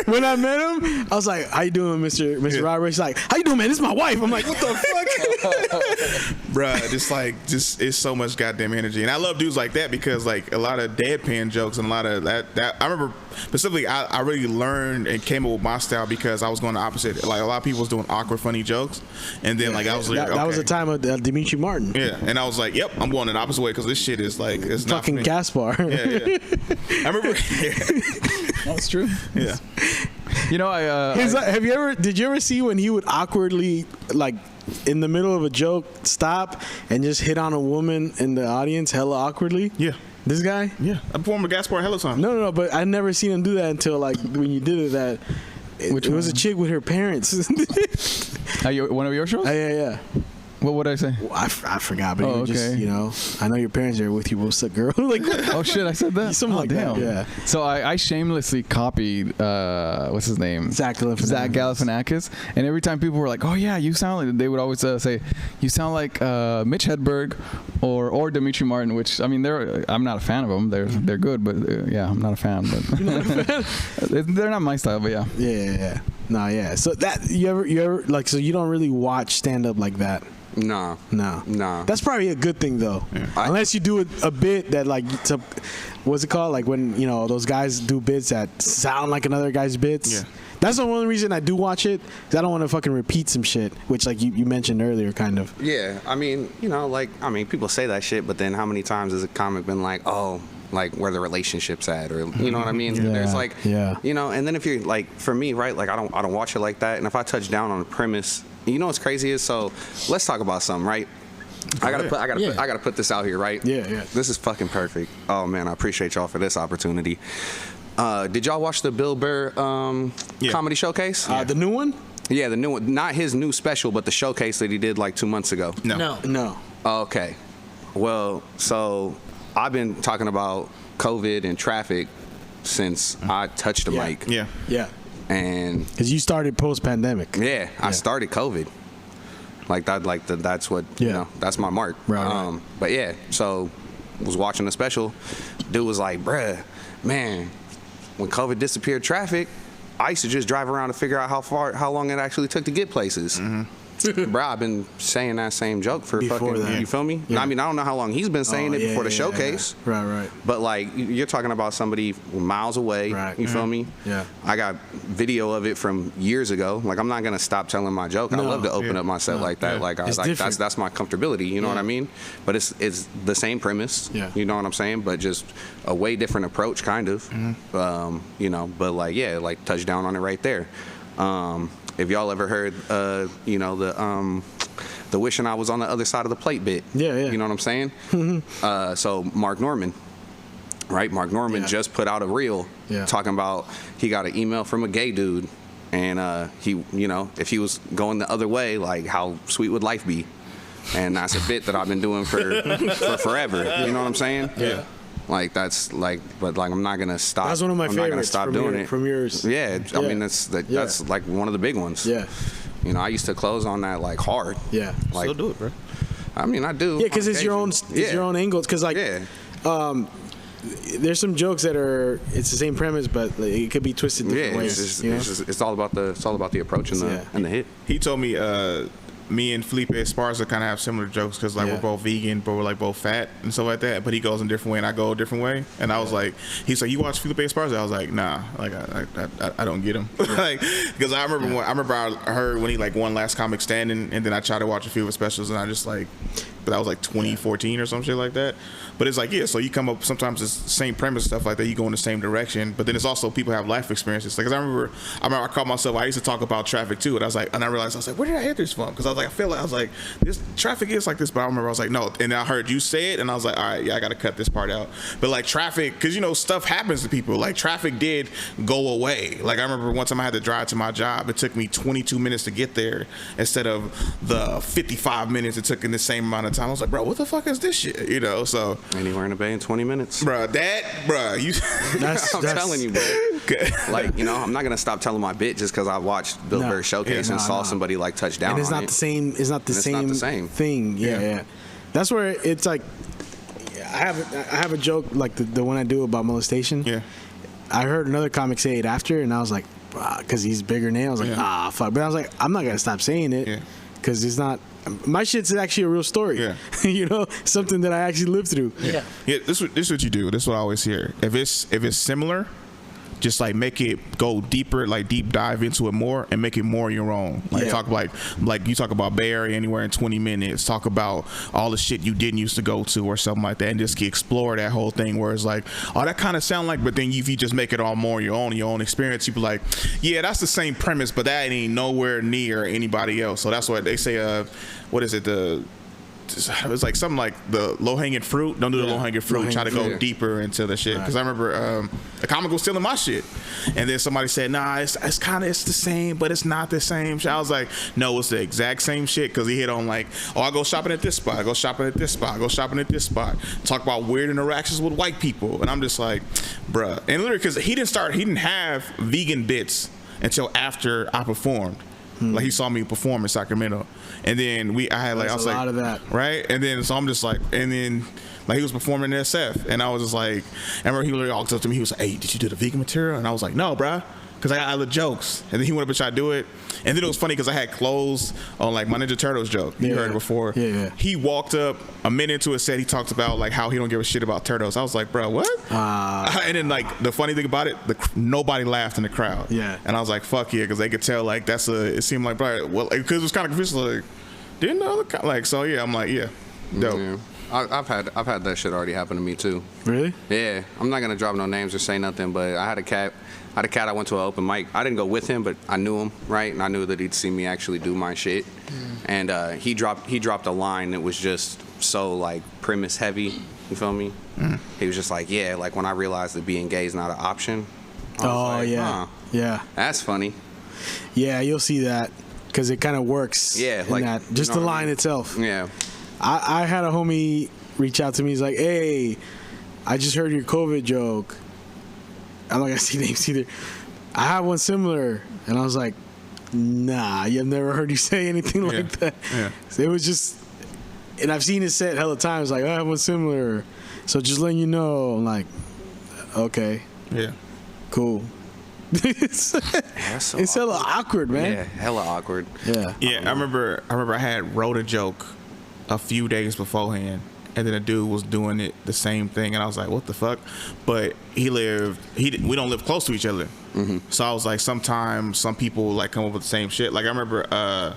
when I met him, I was like, "How you doing, Mr. Roberts?" He's like, "How you doing, man? This is my wife." I'm like, "What the fuck?" Bruh, just it's so much goddamn energy. And I love dudes like that because like a lot of deadpan jokes and a lot of that I remember specifically I really learned and came up with my style because I was going the opposite. Like, a lot of people was doing awkward, funny jokes, and then like I was like, that was the time of Dimitri Martin. Yeah, and I was like, "Yep, I'm going the opposite way because this shit is like it's fucking not Gaspar." Yeah. I remember. That's true. Yeah. Did you ever see when he would awkwardly, like, in the middle of a joke, stop and just hit on a woman in the audience hella awkwardly? Yeah. This guy? Yeah. I performed with Gaspar hella time. No, but I never seen him do that until like when you did it. It was a chick with her parents. One of your shows? Yeah. What would I say? Well, I forgot, but just, I know your parents are with you. What's up, girl? Like, oh shit, I said that. Something like damn. that. Yeah. So I shamelessly copied what's his name? Zach Galifianakis. And every time people were like, "Oh yeah, you sound like," they would always say, "You sound like Mitch Hedberg or Dimitri Martin." Which, I mean, I'm not a fan of them. They're good, but I'm not a fan. But you're not a fan? They're not my style, but yeah. Yeah. No, yeah. So that you ever like, so you don't really watch stand up like that? No. That's probably a good thing though, unless you do a bit that like, what's it called? Like when those guys do bits that sound like another guy's bits. Yeah. That's the one reason I do watch it, because I don't want to fucking repeat some shit, which like you mentioned earlier, kind of. Yeah, I mean, people say that shit, but then how many times has a comic been like, "Oh, like where the relationship's at," or you know what I mean? Yeah, there's like, and then if you're like, for me, right, like I don't watch it like that, and if I touch down on the premise, what's crazy is, so let's talk about something, right? I gotta put this out here, right? Yeah. This is fucking perfect. Oh man, I appreciate y'all for this opportunity. Did y'all watch the Bill Burr comedy showcase? The new one? Yeah, the new one. Not his new special, but the showcase that he did like 2 months ago. No. Okay. Well, so I've been talking about COVID and traffic since I touched the mic. Yeah. And because you started post-pandemic. Yeah, I started COVID. Like that. That's what that's my mark. Right. But yeah, so was watching the special. Dude was like, "Bruh, man, when COVID disappeared traffic, I used to just drive around to figure out how long it actually took to get places." Mm-hmm. Bro, I've been saying that same joke for Before fucking. that. You feel me? Yeah. I mean, I don't know how long he's been saying it before the showcase. Yeah. Right. But like, you're talking about somebody miles away. Right. You feel me? Yeah. I got video of it from years ago. Like, I'm not gonna stop telling my joke. I No. love to open up my set like that. Like, It's like different. that's my comfortability. You know what I mean? But it's the same premise. Yeah. You know what I'm saying? But just a way different approach, kind of. You know. But like, yeah, like touchdown on it right there. If y'all ever heard, you know, the wishing I was on the other side of the plate bit. Yeah. You know what I'm saying? So Mark Norman, right? Mark Norman just put out a reel talking about he got an email from a gay dude, and he, you know, if he was going the other way, like how sweet would life be? And that's a bit that I've been doing for forever. You know what I'm saying? Yeah. Like that's like, but like I'm not gonna stop. That's one of my I'm not gonna favorites stop from doing your- it from yours. Yeah, I Yeah. mean that's like one of the big ones. Yeah. You know, I used to close on that like hard. Yeah. Like, Still do it, bro. I mean, I do. Yeah, because on it's your own. occasion. It's your own angles. Because like, there's some jokes that are. It's the same premise, but like, it could be twisted different ways. It's all about the approach and the hit. He told me me and Felipe Esparza kind of have similar jokes because like we're both vegan, but we're like both fat and stuff like that. But he goes in a different way and I go a different way. And I was like, he's like, you watch Felipe Esparza? I was like, nah, like I don't get him. Like, because I remember I heard when he like won Last Comic Standing, and then I tried to watch a few of his specials, and I just like, but that was like 2014 or some shit like that. But it's like, yeah, so you come up, sometimes it's the same premise, stuff like that, you go in the same direction, but then it's also people have life experiences. Like, 'cause I remember I caught myself, I used to talk about traffic too, and I was like, and I realized, I was like, where did I hear this from? Because I was like, I was like, this traffic is like this, but I remember I was like, no, and I heard you say it, and I was like, all right, yeah, I got to cut this part out. But like traffic, because you know, stuff happens to people. Like traffic did go away. Like I remember one time I had to drive to my job, it took me 22 minutes to get there instead of the 55 minutes it took in the same amount of time. I was like, bro, what the fuck is this shit? You know, so. Anywhere in the Bay in 20 minutes. Bro, you. I'm telling you, bro. Like, you know, I'm not gonna stop telling my bit just because I watched Bill Burr Showcase and saw somebody like touch down. And it's on not it. the same. It's not the same thing. Yeah. That's where it's like. I have a joke like the one I do about molestation. Yeah. I heard another comic say it after, and I was like, because he's bigger than I was like, fuck. But I was like, I'm not gonna stop saying it because it's not. My shit's actually a real story. Yeah. You know, something that I actually lived through. Yeah. This is what you do. This is what I always hear. If it's similar, just like make it go deeper, like deep dive into it more, and make it more your own. Like talk like you talk about Bay Area anywhere in 20 minutes. Talk about all the shit you didn't used to go to or something like that, and just explore that whole thing. Where it's like, oh, that kind of sound like, but then if you just make it all more your own experience, you be like, yeah, that's the same premise, but that ain't nowhere near anybody else. So that's what they say. What is it? It's like something like the low-hanging fruit. Don't do the low-hanging fruit. Try to go deeper into the shit. Because I remember a comic was stealing my shit, and then somebody said, "Nah, it's the same, but it's not the same." I was like, "No, it's the exact same shit." Because he hit on like, "Oh, I go shopping at this spot. I go shopping at this spot. I go shopping at this spot." Talk about weird interactions with white people, and I'm just like, "Bruh." And literally, because he didn't have vegan bits until after I performed. Like he saw me perform in Sacramento, and then I was like, a lot of that, right? And then so I'm just like, and then like he was performing in SF, and I was just like, I remember he literally walked up to me, he was like, "Hey, did you do the vegan material?" And I was like, "No, bruh." Because I got other jokes, and then he went up and tried to do it, and then it was funny because I had clothes on like my Ninja Turtles joke. You heard it before. Yeah. He walked up a minute into his set. He talked about like how he don't give a shit about turtles. I was like, bro, what? And then like the funny thing about it, nobody laughed in the crowd. Yeah. And I was like, fuck yeah, because they could tell like it seemed like, bro, well, because it was kind of confusing. Like, didn't know like so yeah. I'm like, yeah, dope. Yeah. I've had that shit already happen to me too. Really? Yeah. I'm not gonna drop no names or say nothing, but I had a cat. I went to an open mic. I didn't go with him, but I knew him, right? And I knew that he'd see me actually do my shit. And he dropped a line that was just so like premise heavy. You feel me? He was just like, yeah, like when I realized that being gay is not an option. Yeah. That's funny. Yeah, you'll see that because it kind of works. Yeah, like that. Just the line itself. Yeah. I had a homie reach out to me. He's like, "Hey, I just heard your COVID joke." I'm not gonna see names either. I have one similar, and I was like, "Nah, I've never heard you say anything like that." Yeah. So it was just, and I've seen it said hella times. Like, I have one similar, so just letting you know. I'm like, okay, yeah, cool. it's hella awkward, man. Yeah, hella awkward. Yeah. Yeah, I remember I had wrote a joke a few days beforehand, and then a dude was doing it the same thing, and I was like, what the fuck? But we don't live close to each other. So I was like, sometimes some people like come up with the same shit. Like I remember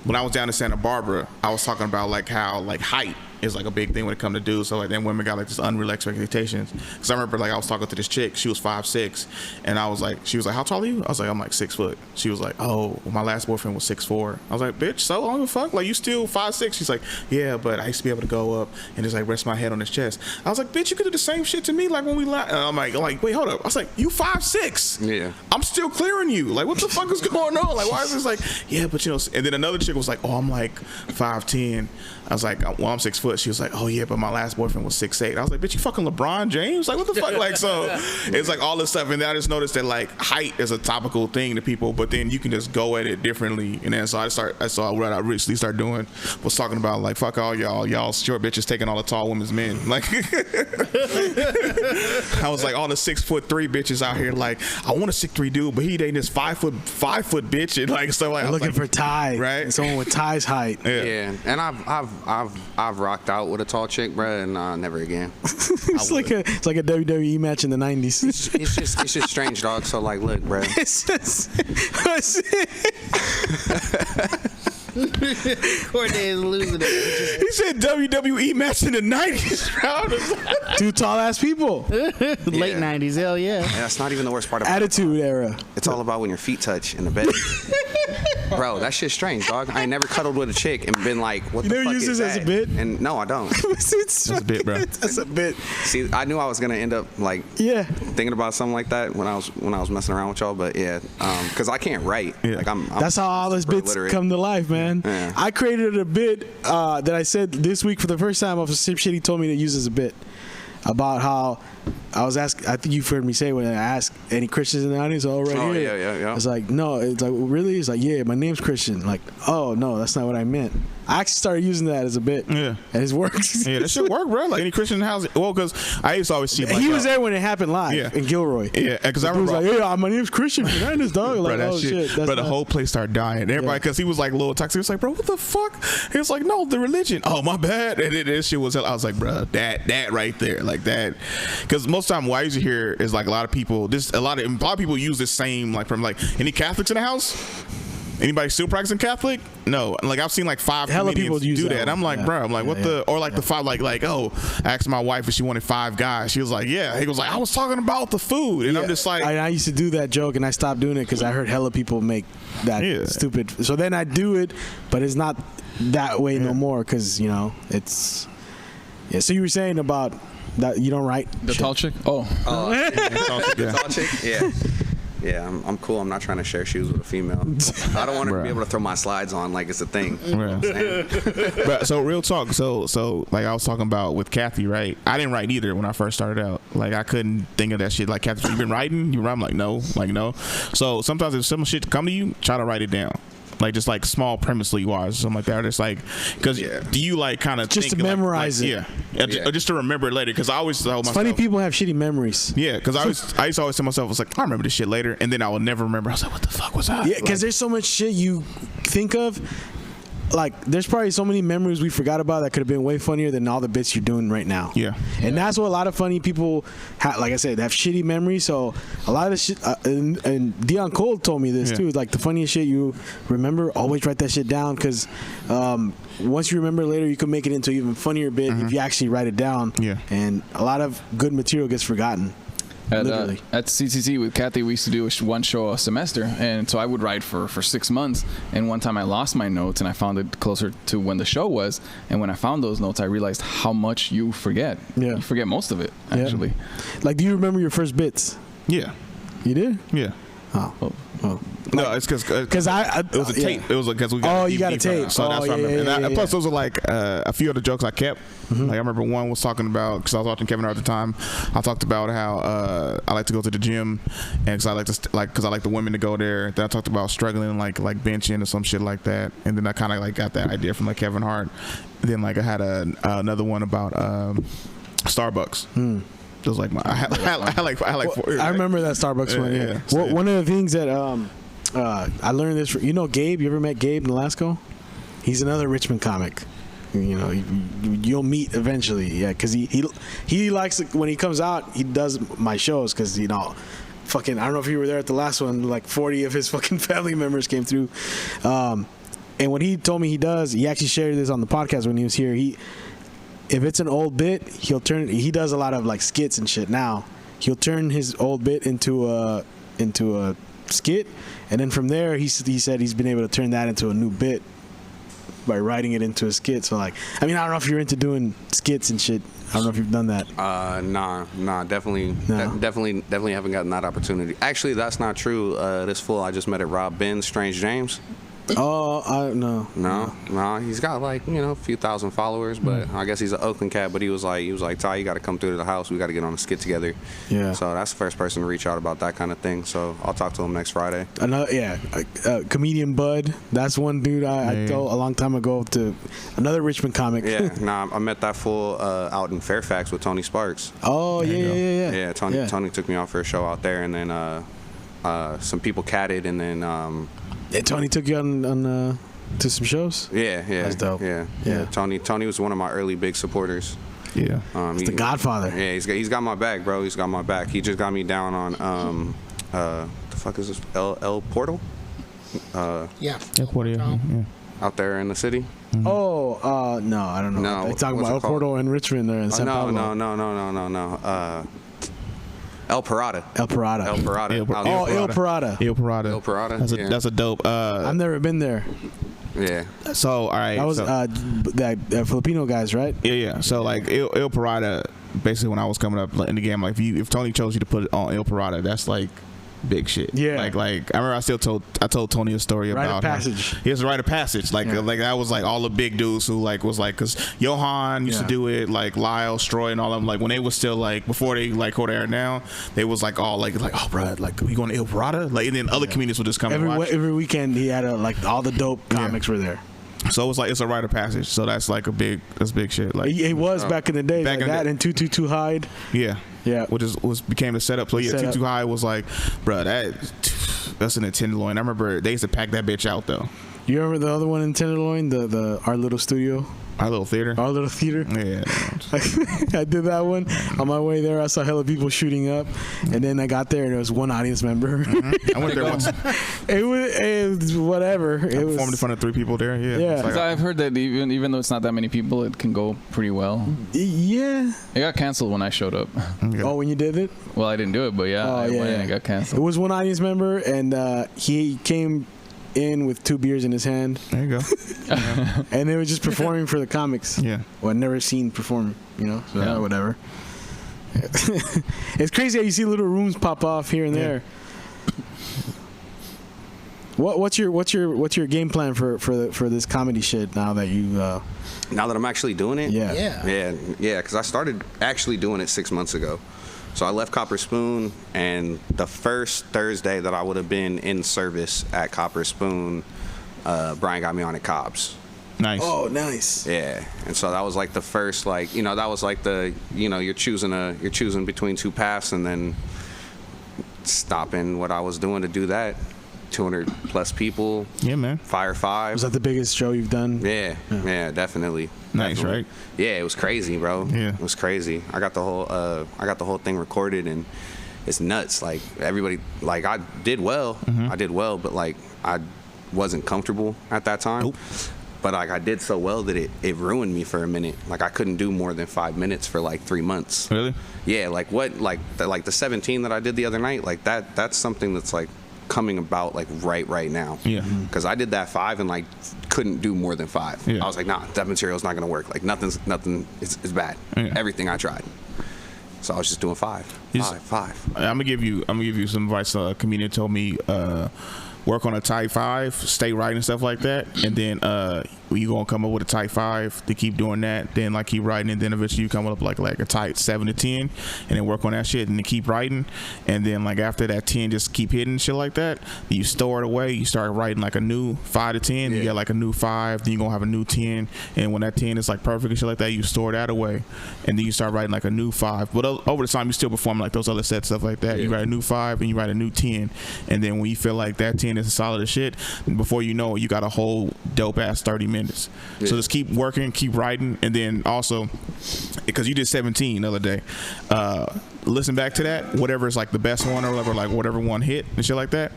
when I was down in Santa Barbara, I was talking about like how like height is like a big thing when it comes to dudes. So like then women got like this unreal expectations. Because I remember like I was talking to this chick, she was 5'6", and she was like, how tall are you? I was like, I'm like 6 foot. She was like, oh, well, my last boyfriend was 6'4". I was like, bitch, so I don't give a fuck. Like you still 5'6". She's like, yeah, but I used to be able to go up and just like rest my head on his chest. I was like, bitch, you could do the same shit to me like when we I'm like, wait, hold up. I was like, you 5'6". Yeah. I'm still clearing you. Like what the fuck is going on? Like why is this like, yeah, but you know, and then another chick was like, oh, I'm like 5'10". I was like, well, I'm 6 foot. She was like, oh yeah, but my last boyfriend was 6'8". I was like, bitch, you fucking LeBron James? Like, what the fuck? Like, so it's like all this stuff. And then I just noticed that like height is a topical thing to people, but then you can just go at it differently. And then so what I recently started doing was talking about like, fuck all y'all short bitches taking all the tall women's men. Like, I was like, all the 6'3" bitches out here, like, I want a 6'3" dude, but he dating this 5 foot bitch, and like stuff like. Looking for Ty, right? Someone with Ty's height. Yeah. And I've rocked out with a tall chick, bro, and never again. It's like a WWE match in the 90s. It's just strange, dog. So like, look, bro. Courtney is losing it. He said WWE match in the 90s. Two tall ass people. Late 90s, hell yeah. And that's not even the worst part about Attitude era. It's all about when your feet touch in the bed. Bro, that shit's strange, dog. I ain't never cuddled with a chick and been like, what the fuck is that? You never use this as a bit? And no, I don't. That's a bit, bro. That's a bit. See, I knew I was gonna end up like thinking about something like that when I was messing around with y'all, but yeah, because I can't write. Yeah. Like I'm that's how all those bits come to life, man. Yeah. I created a bit that I said this week for the first time of some shit he told me to use as a bit about how I was asked. I think you've heard me say when I ask any Christians in the audience, here. Yeah. I was like, no. It's like, really? It's like, yeah, my name's Christian. Like, oh no, that's not what I meant. I actually started using that as a bit. Yeah, and it works. Yeah, that shit work, bro. Like any Christian house. Well, because I used to always see. Like, he was there when it happened live in Gilroy. Yeah, because I remember. He was like, my name's Christian. And this dog. Like, bro, shit. But the whole place started dying. Everybody, because he was like a little toxic. He was like, bro, what the fuck? He was like, no, the religion. Oh, my bad. And this shit was. I was like, bro, that right there, like that. Because most of the time, what I usually hear is like a lot of people. A lot of people use this same like from like any Catholics in the house. Anybody still practicing Catholic? No. Like I've seen like 5 people do that. I'm like, bro, I'm like, what the? Or like the 5, like, oh, I asked my wife if she wanted 5 guys. She was like, yeah. He was like, I was talking about the food, and I'm just like, I used to do that joke, and I stopped doing it because I heard hella people make that stupid. So then I do it, but it's not that way no more because it's So you were saying about that you don't write the tall chick? Oh, the tall chick, yeah. Yeah, I'm cool. I'm not trying to share shoes with a female. I don't want her to be able to throw my slides on like it's a thing. You know what I'm saying? But so real talk. So like I was talking about with Kathy, right? I didn't write either when I first started out. Like I couldn't think of that shit. Like Kathy, you been writing? I'm like no. So sometimes if some shit come to you, try to write it down. Like just like small premisely wise, something like that. Or just like, because do you like kind of just to memorize it? Or just to remember it later. Because I always tell myself, funny people have shitty memories. Yeah, because I used to always tell myself, I was like, I remember this shit later, and then I would never remember. I was like, what the fuck was that? Yeah, because there's so much shit you think of. Like, there's probably so many memories we forgot about that could have been way funnier than all the bits you're doing right now. Yeah. And that's what a lot of funny people have, like I said, have shitty memories. So a lot of the shit, and Dion Cole told me this too, like the funniest shit you remember, always write that shit down because once you remember later, you can make it into an even funnier bit if you actually write it down. Yeah. And a lot of good material gets forgotten. At CCC with Kathy, we used to do one show a semester, and so I would write for 6 months. And one time I lost my notes, and I found it closer to when the show was. And when I found those notes, I realized how much you forget. Yeah, you forget most of it actually. Yeah. Like, do you remember your first bits? Yeah, you did. Yeah. Oh. No, it's because it was a tape. It was because we got you got a tape. So that's what I remember. Plus, those are like a few of the jokes I kept. Like I remember one was talking about, because I was watching Kevin Hart at the time. I talked about how I like to go to the gym, and because I like the women to go there. Then I talked about struggling like benching or some shit like that. And then I kind of like got that idea from like Kevin Hart. And then like I had another one about Starbucks. Those like my. I like. I remember that Starbucks one. Yeah. Well, one of the things that I learned this. You know, Gabe. You ever met Gabe Nolasco? He's another Richmond comic. You know, you'll meet eventually. Yeah, because he likes when he comes out. He does my shows because fucking. I don't know if you were there at the last one. Like 40 of his fucking family members came through. And when he told me he actually shared this on the podcast when he was here. If it's an old bit, he does a lot of like skits and shit now. He'll turn his old bit into a skit, and then from there he said he's been able to turn that into a new bit by writing it into a skit. So like, I mean, I don't know if you're into doing skits and shit. I don't know if you've done that. Nah, definitely haven't gotten that opportunity. Actually, that's not true. This fool I just met at Rob Ben's Strange James. Oh, no. He's got like a few thousand followers, but I guess he's an Oakland cat. But he was like, Ty, you got to come through to the house. We got to get on a skit together. Yeah. So that's the first person to reach out about that kind of thing. So I'll talk to him next Friday. Comedian Bud. That's one dude I told a long time ago to another Richmond comic. Yeah. I met that fool out in Fairfax with Tony Sparks. Oh yeah. Yeah. Tony took me out for a show out there, and then some people catted, and then. Yeah, Tony took you on to some shows. Yeah, that's dope. Yeah. Tony was one of my early big supporters. Yeah, he's the Godfather. Yeah, he's got my back, bro. He's got my back. He just got me down on the fuck is this? El Portal? El Portal. Yeah. Out there in the city. Mm-hmm. Oh, no, I don't know. No, they're talking about El Portal in Richmond there in San Pablo. No. El Parada. El Parada. El Parada. That's a dope. I've never been there. Yeah. So all right. That was that Filipino guys, right? Yeah. So like El Parada, basically when I was coming up in the game, like if Tony chose you to put it on El Parada, that's like big shit. Yeah. Like I remember I told Tony a story about Rite of Passage. He has a Rite of Passage. Like that was like all the big dudes who like was like, cause Johan used to do it, like Lyle, Stroy, and all of them. Like when they was still like before they like go there now, they was like all like oh bro, like we going to El Parada? Like and then other comedians would just come and watch. Every weekend he had like all the dope comics were there. So it's a rite of passage. So that's like big shit. Like it was back in the day, like that and 222 Hyde. Yeah, which became the setup. So 222 Hyde was like, bro, that's an Tenderloin. I remember they used to pack that bitch out though. You remember the other one in Tenderloin, the Our Little Studio? Our Little Theater? Our Little Theater? Yeah. I did that one. On my way there, I saw hella people shooting up. And then I got there, and there was one audience member. Mm-hmm. I went there once. It was whatever. I performed in front of 3 people there. Yeah. Like, I've heard that even though it's not that many people, it can go pretty well. Yeah. It got canceled when I showed up. Okay. Oh, when you did it? Well, I didn't do it, but I went and it got canceled. It was one audience member, and he came in with 2 beers in his hand. There you go. And they were just performing for the comics. Yeah. Well, I'd never seen perform, so whatever. It's crazy how you see little rooms pop off here and there. What's your game plan for this comedy shit now that you now that I'm actually doing it? Yeah, because I started actually doing it 6 months ago. So I left Copper Spoon, and the first Thursday that I would have been in service at Copper Spoon, Brian got me on at Cobb's. Nice. Oh, nice. Yeah, and so that was like the first, that was like the, you're choosing between 2 paths, and then stopping what I was doing to do that. 200 plus people. Yeah, man. Fire 5. Was that the biggest show you've done? Yeah, definitely. Nice, definitely. right? Yeah, it was crazy, bro. Yeah, it was crazy. I got the whole thing recorded, and it's nuts. Like everybody, like I did well. But like I wasn't comfortable at that time. Nope. But like I did so well that it ruined me for a minute. Like I couldn't do more than 5 minutes for like 3 months. Really? Yeah. Like the 17 that I did the other night. Like that's something that's like coming about like right now. Yeah. Because I did that 5 and like couldn't do more than 5. Yeah. I was like, nah, that material's not gonna work. Like nothing is bad. Yeah. Everything I tried. So I was just doing 5. Five. I'm gonna give you some advice. A comedian told me, work on a type 5, stay right and stuff like that, and then you gonna come up with a tight 5 to keep doing that, then like keep writing, and then eventually you come up like a tight 7 to 10, and then work on that shit, and then keep writing, and then like after that 10, just keep hitting shit like that. Then you store it away. You start writing like a new 5 to 10. You get like a new 5. Then you gonna have a new 10, and when that 10 is like perfect and shit like that, you store that away, and then you start writing like a new 5. But over the time, you still perform like those other sets, stuff like that. You write a new 5 and you write a new 10, and then when you feel like that 10 is solid as shit, before you know it, you got a whole dope ass 30 minutes. So just keep working, keep writing, and then also because you did 17 the other day, listen back to that, whatever is like the best one or whatever, like whatever one hit and shit like that.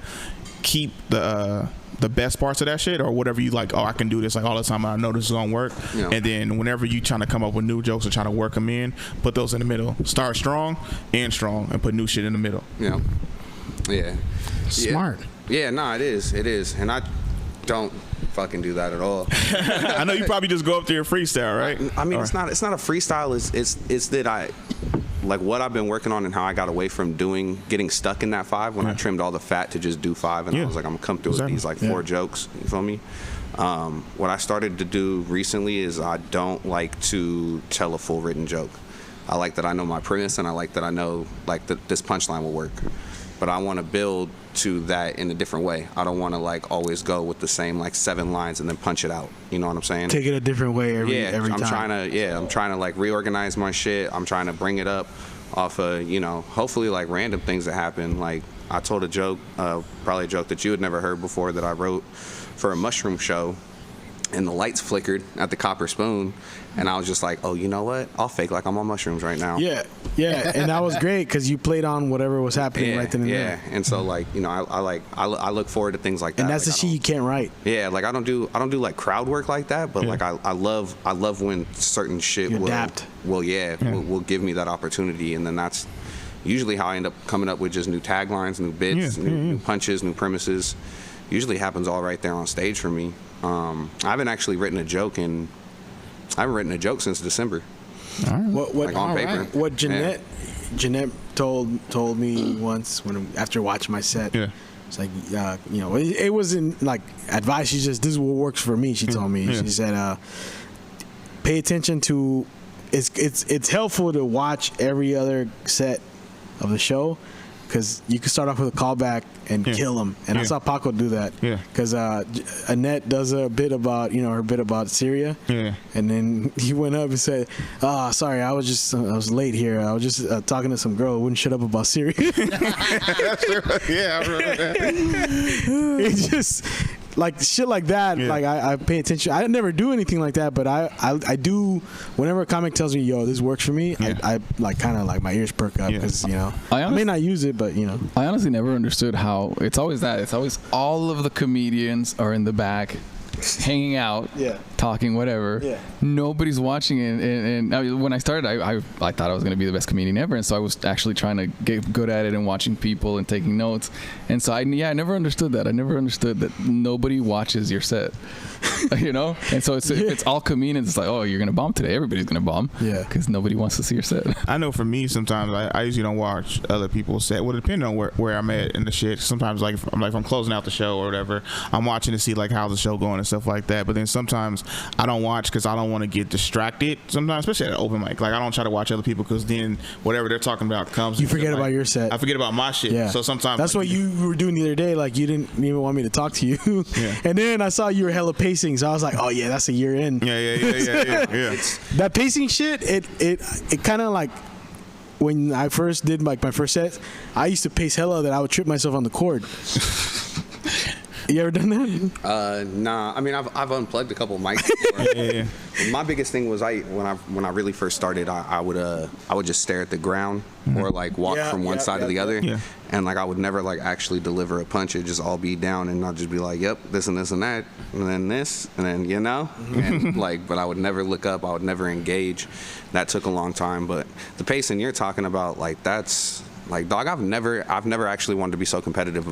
Keep the best parts of that shit, or whatever you like. Oh, I can do this like all the time. I know this is gonna work. Yeah. And then whenever you trying to come up with new jokes or trying to work them in, put those in the middle. Start strong, and put new shit in the middle. Yeah. Smart. Yeah, no, it is, and I don't fucking do that at all. I know you probably just go up to your freestyle, right? I mean, it's not a freestyle. It's that I like what I've been working on and how I got away from getting stuck in that 5 when I trimmed all the fat to just do 5, and I was like, I'm gonna come through with these like 4 jokes. You feel me? What I started to do recently is I don't like to tell a full written joke. I like that I know my premise, and I like that I know like that this punchline will work. But I want to build to that in a different way. I don't want to like always go with the same like 7 lines and then punch it out. You know what I'm saying? Take it a different way every time. I'm trying to like reorganize my shit. I'm trying to bring it up off of, hopefully like random things that happen. Like I told a joke, probably a joke that you had never heard before, that I wrote for a mushroom show, and the lights flickered at the Copper Spoon, and I was just like, oh, you know what? I'll fake like I'm on mushrooms right now. Yeah, and that was great because you played on whatever was happening right then and there. Yeah, and so like, I look forward to things like that. And that's like, the shit you can't write. Yeah, like I don't do like crowd work like that, but like I love when certain shit will give me that opportunity, and then that's usually how I end up coming up with just new taglines, new bits, new punches, new premises. Usually happens all right there on stage for me. I haven't actually written a joke since December. All right. What like on paper. Right. What Jeanette told me once after watching my set. Yeah. It's like it wasn't like advice. She just, this is what works for me. She told me. She said, pay attention to. It's helpful to watch every other set of the show, because you can start off with a callback and kill them. And I saw Paco do that. Yeah. Because Annette does a bit about, her bit about Syria. Yeah. And then he went up and said, sorry, I was late here. I was just talking to some girl who wouldn't shut up about Syria. Yeah, I remember that. It's just like shit like that. Yeah. Like I pay attention. I never do anything like that, but I do. Whenever a comic tells me, "Yo, this works for me," I like kind of like my ears perk up, because I may not use it, but I honestly never understood how it's always that. It's always all of the comedians are in the back, hanging out, talking, whatever. Yeah. Nobody's watching it. And when I started, I thought I was going to be the best comedian ever. And so I was actually trying to get good at it and watching people and taking notes. And so I never understood that. I never understood that nobody watches your set, And so if it's all comedians, it's like, oh, you're going to bomb today. Everybody's going to bomb. Yeah. Because nobody wants to see your set. I know for me, sometimes I usually don't watch other people's set. Well, depending on where I'm at in the shit. Sometimes if I'm closing out the show or whatever, I'm watching to see like how's the show going and stuff like that. But then sometimes I don't watch because I don't want to get distracted. Sometimes, especially at an open mic, like I don't try to watch other people, because then whatever they're talking about comes. You forget about your set. I forget about my shit. Yeah. So sometimes that's what you were doing the other day. Like you didn't even want me to talk to you. Yeah. And then I saw you were hella pacing, so I was like, oh yeah, that's a year in. Yeah. That pacing shit, it kind of like. When I first did like my first set, I used to pace hella that I would trip myself on the cord. You ever done that? Nah. I mean, I've unplugged a couple mics. Yeah. My biggest thing was when I really first started, I would just stare at the ground or like walk from one side to the other, and like I would never like actually deliver a punch. It'd just all be down, and I'd just be like, yep, this and this and that, and then this, and then and like, but I would never look up. I would never engage. That took a long time. But the pacing you're talking about, like that's like, dog, I've never actually wanted to be so competitive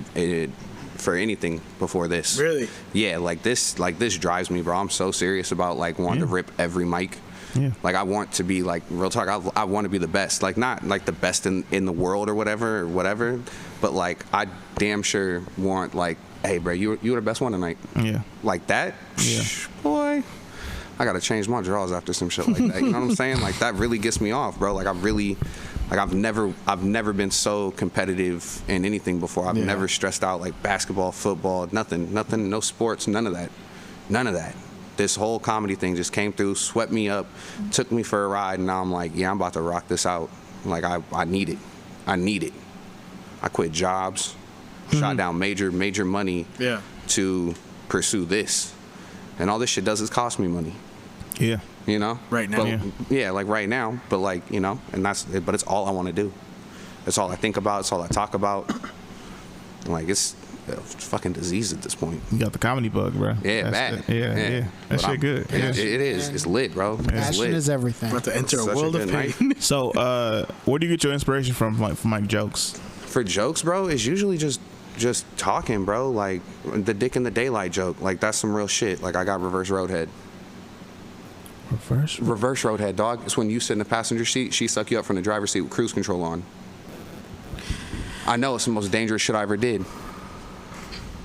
for anything before this. Really? Yeah, like this drives me, bro. I'm so serious about like wanting to rip every mic. Yeah. Like I want to be like, real talk, I want to be the best. Like not like the best in the world or whatever, but like I damn sure want like hey, bro, you were the best one tonight. Yeah. Like that? Yeah. Boy, I got to change my drawers after some shit like that. You know what I'm saying? Like, that really gets me off, bro. Like, I've never been so competitive in anything before. I've never stressed out like basketball, football, nothing, no sports, none of that. This whole comedy thing just came through, swept me up, took me for a ride, and now I'm like, yeah, I'm about to rock this out. Like, I need it. I quit jobs, shot down major money to pursue this. And all this shit does is cost me money. Yeah. You know? Right now. But, like right now. But like, you know, but it's all I want to do. It's all I think about. It's all I talk about. Like, it's a fucking disease at this point. You got the comedy bug, bro. Yeah, bad. Yeah. That shit good. It is. It's lit, bro. It's Passion lit. is everything. About to enter a Such world a of good pain. So, where do you get your inspiration from like jokes? For jokes, bro, it's usually just talking, bro. Like the dick in the daylight joke. Like, that's some real shit. Like, I got reverse roadhead. Reverse roadhead, dog. It's when you sit in the passenger seat, she suck you up from the driver's seat with cruise control on. I know it's the most dangerous shit I ever did.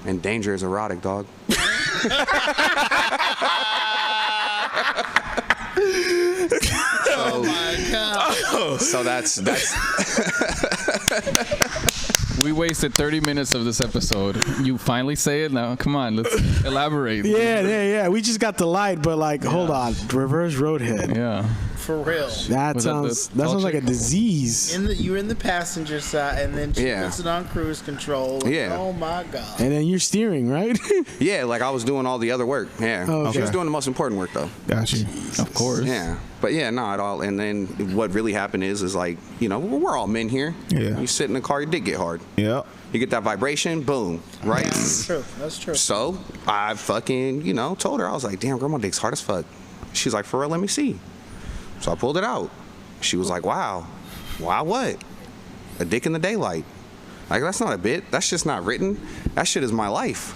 And danger is erotic, dog. Oh my God. So that's We wasted 30 minutes of this episode. You finally say it now. Come on, let's elaborate. Yeah. We just got the light, but like, hold on, reverse roadhead. Yeah. For real. That Was that sounds like a disease. You're in the passenger side, and then she puts it on cruise control. Yeah. Oh my God. And then you're steering, right? yeah. Like, I was doing all the other work. Yeah. Oh, She was okay. doing the most important work, though. Got you. Of course. Yeah. But yeah, no, at all. And then what really happened is like, you know, we're all men here. Yeah. You sit in the car, your dick get hard. Yep. You get that vibration, boom, right? Yeah, that's true. That's true. So I fucking, you know, told her, I was like, damn, girl, my dick's hard as fuck. She's like, for real, let me see. So I pulled it out. She was like, wow. Wow, what? A dick in the daylight. Like, that's not a bit. That's just not written. That shit is my life.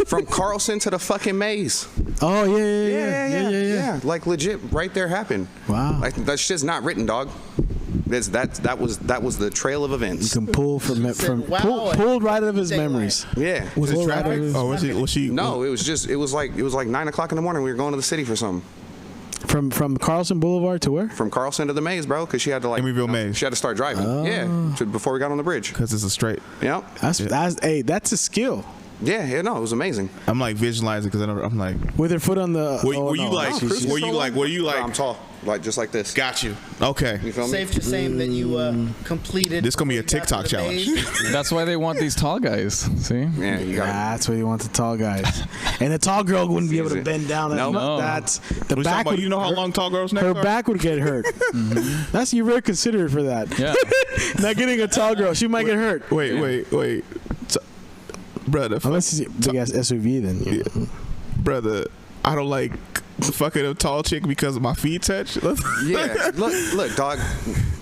From Carlson to the fucking maze. Oh yeah. Like, legit, right there happened. Wow. Like, that shit's not written, dog. That was the trail of events. You can pull wow. pulled right out of his memories. Yeah. Was it Pulled right out traffic? of his- Oh, was she? No, it was like 9:00 in the morning. We were going to the city for something. From Carlson Boulevard to where? From Carlson to the maze, bro, because she had to like Emeryville Maze. She had to start driving. Before we got on the bridge. Because it's a straight. Yep. That's a skill. Yeah, no, it was amazing. I'm like visualizing because I'm like. With her foot on the. Were you like? I'm tall, like just like this. Got you. Okay. You feel me? Safe to say that you completed. This gonna be a got to TikTok the challenge. maze. That's why they want these tall guys. See? Yeah, you got. That's what you want, the tall guys. And the tall girl wouldn't be able to bend down. No. That's the We back. talking about, you know how long tall girls' necks Her are? back would get hurt. You're very considerate for that. Yeah. Not getting a tall girl, she might get hurt. Wait. Brother. Unless it's a big ass SUV, then. Brother, I don't like fucking a tall chick because my feet touch. Yeah, look, dog.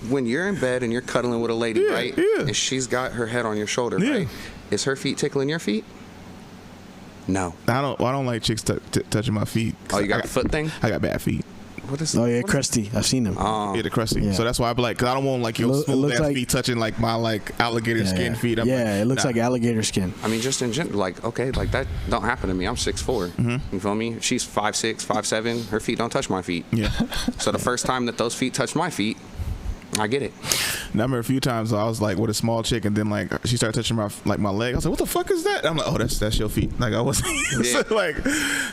When you're in bed and you're cuddling with a lady, right? Yeah. And she's got her head on your shoulder, Yeah. right? Is her feet tickling your feet? No. I don't like chicks touching my feet. Oh, you got a foot thing? I got bad feet. What is? Oh yeah, what is- crusty. I've seen them. Yeah, the crusty. Yeah. So that's why I be like, cause I don't want like your It smooth looks ass like- feet touching like my like alligator skin feet. I'm yeah, like, it looks nah. like alligator skin. I mean, just in general, like, okay, like that don't happen to me. I'm 6'4". You feel me? She's 5'6", 5'7". Her feet don't touch my feet. Yeah. So the first time that those feet touch my feet, I get it. And I remember a few times I was like with a small chick, and then like she started touching my leg. I was like, "What the fuck is that?" And I'm like, "Oh, that's your feet." Like I wasn't Yeah. like,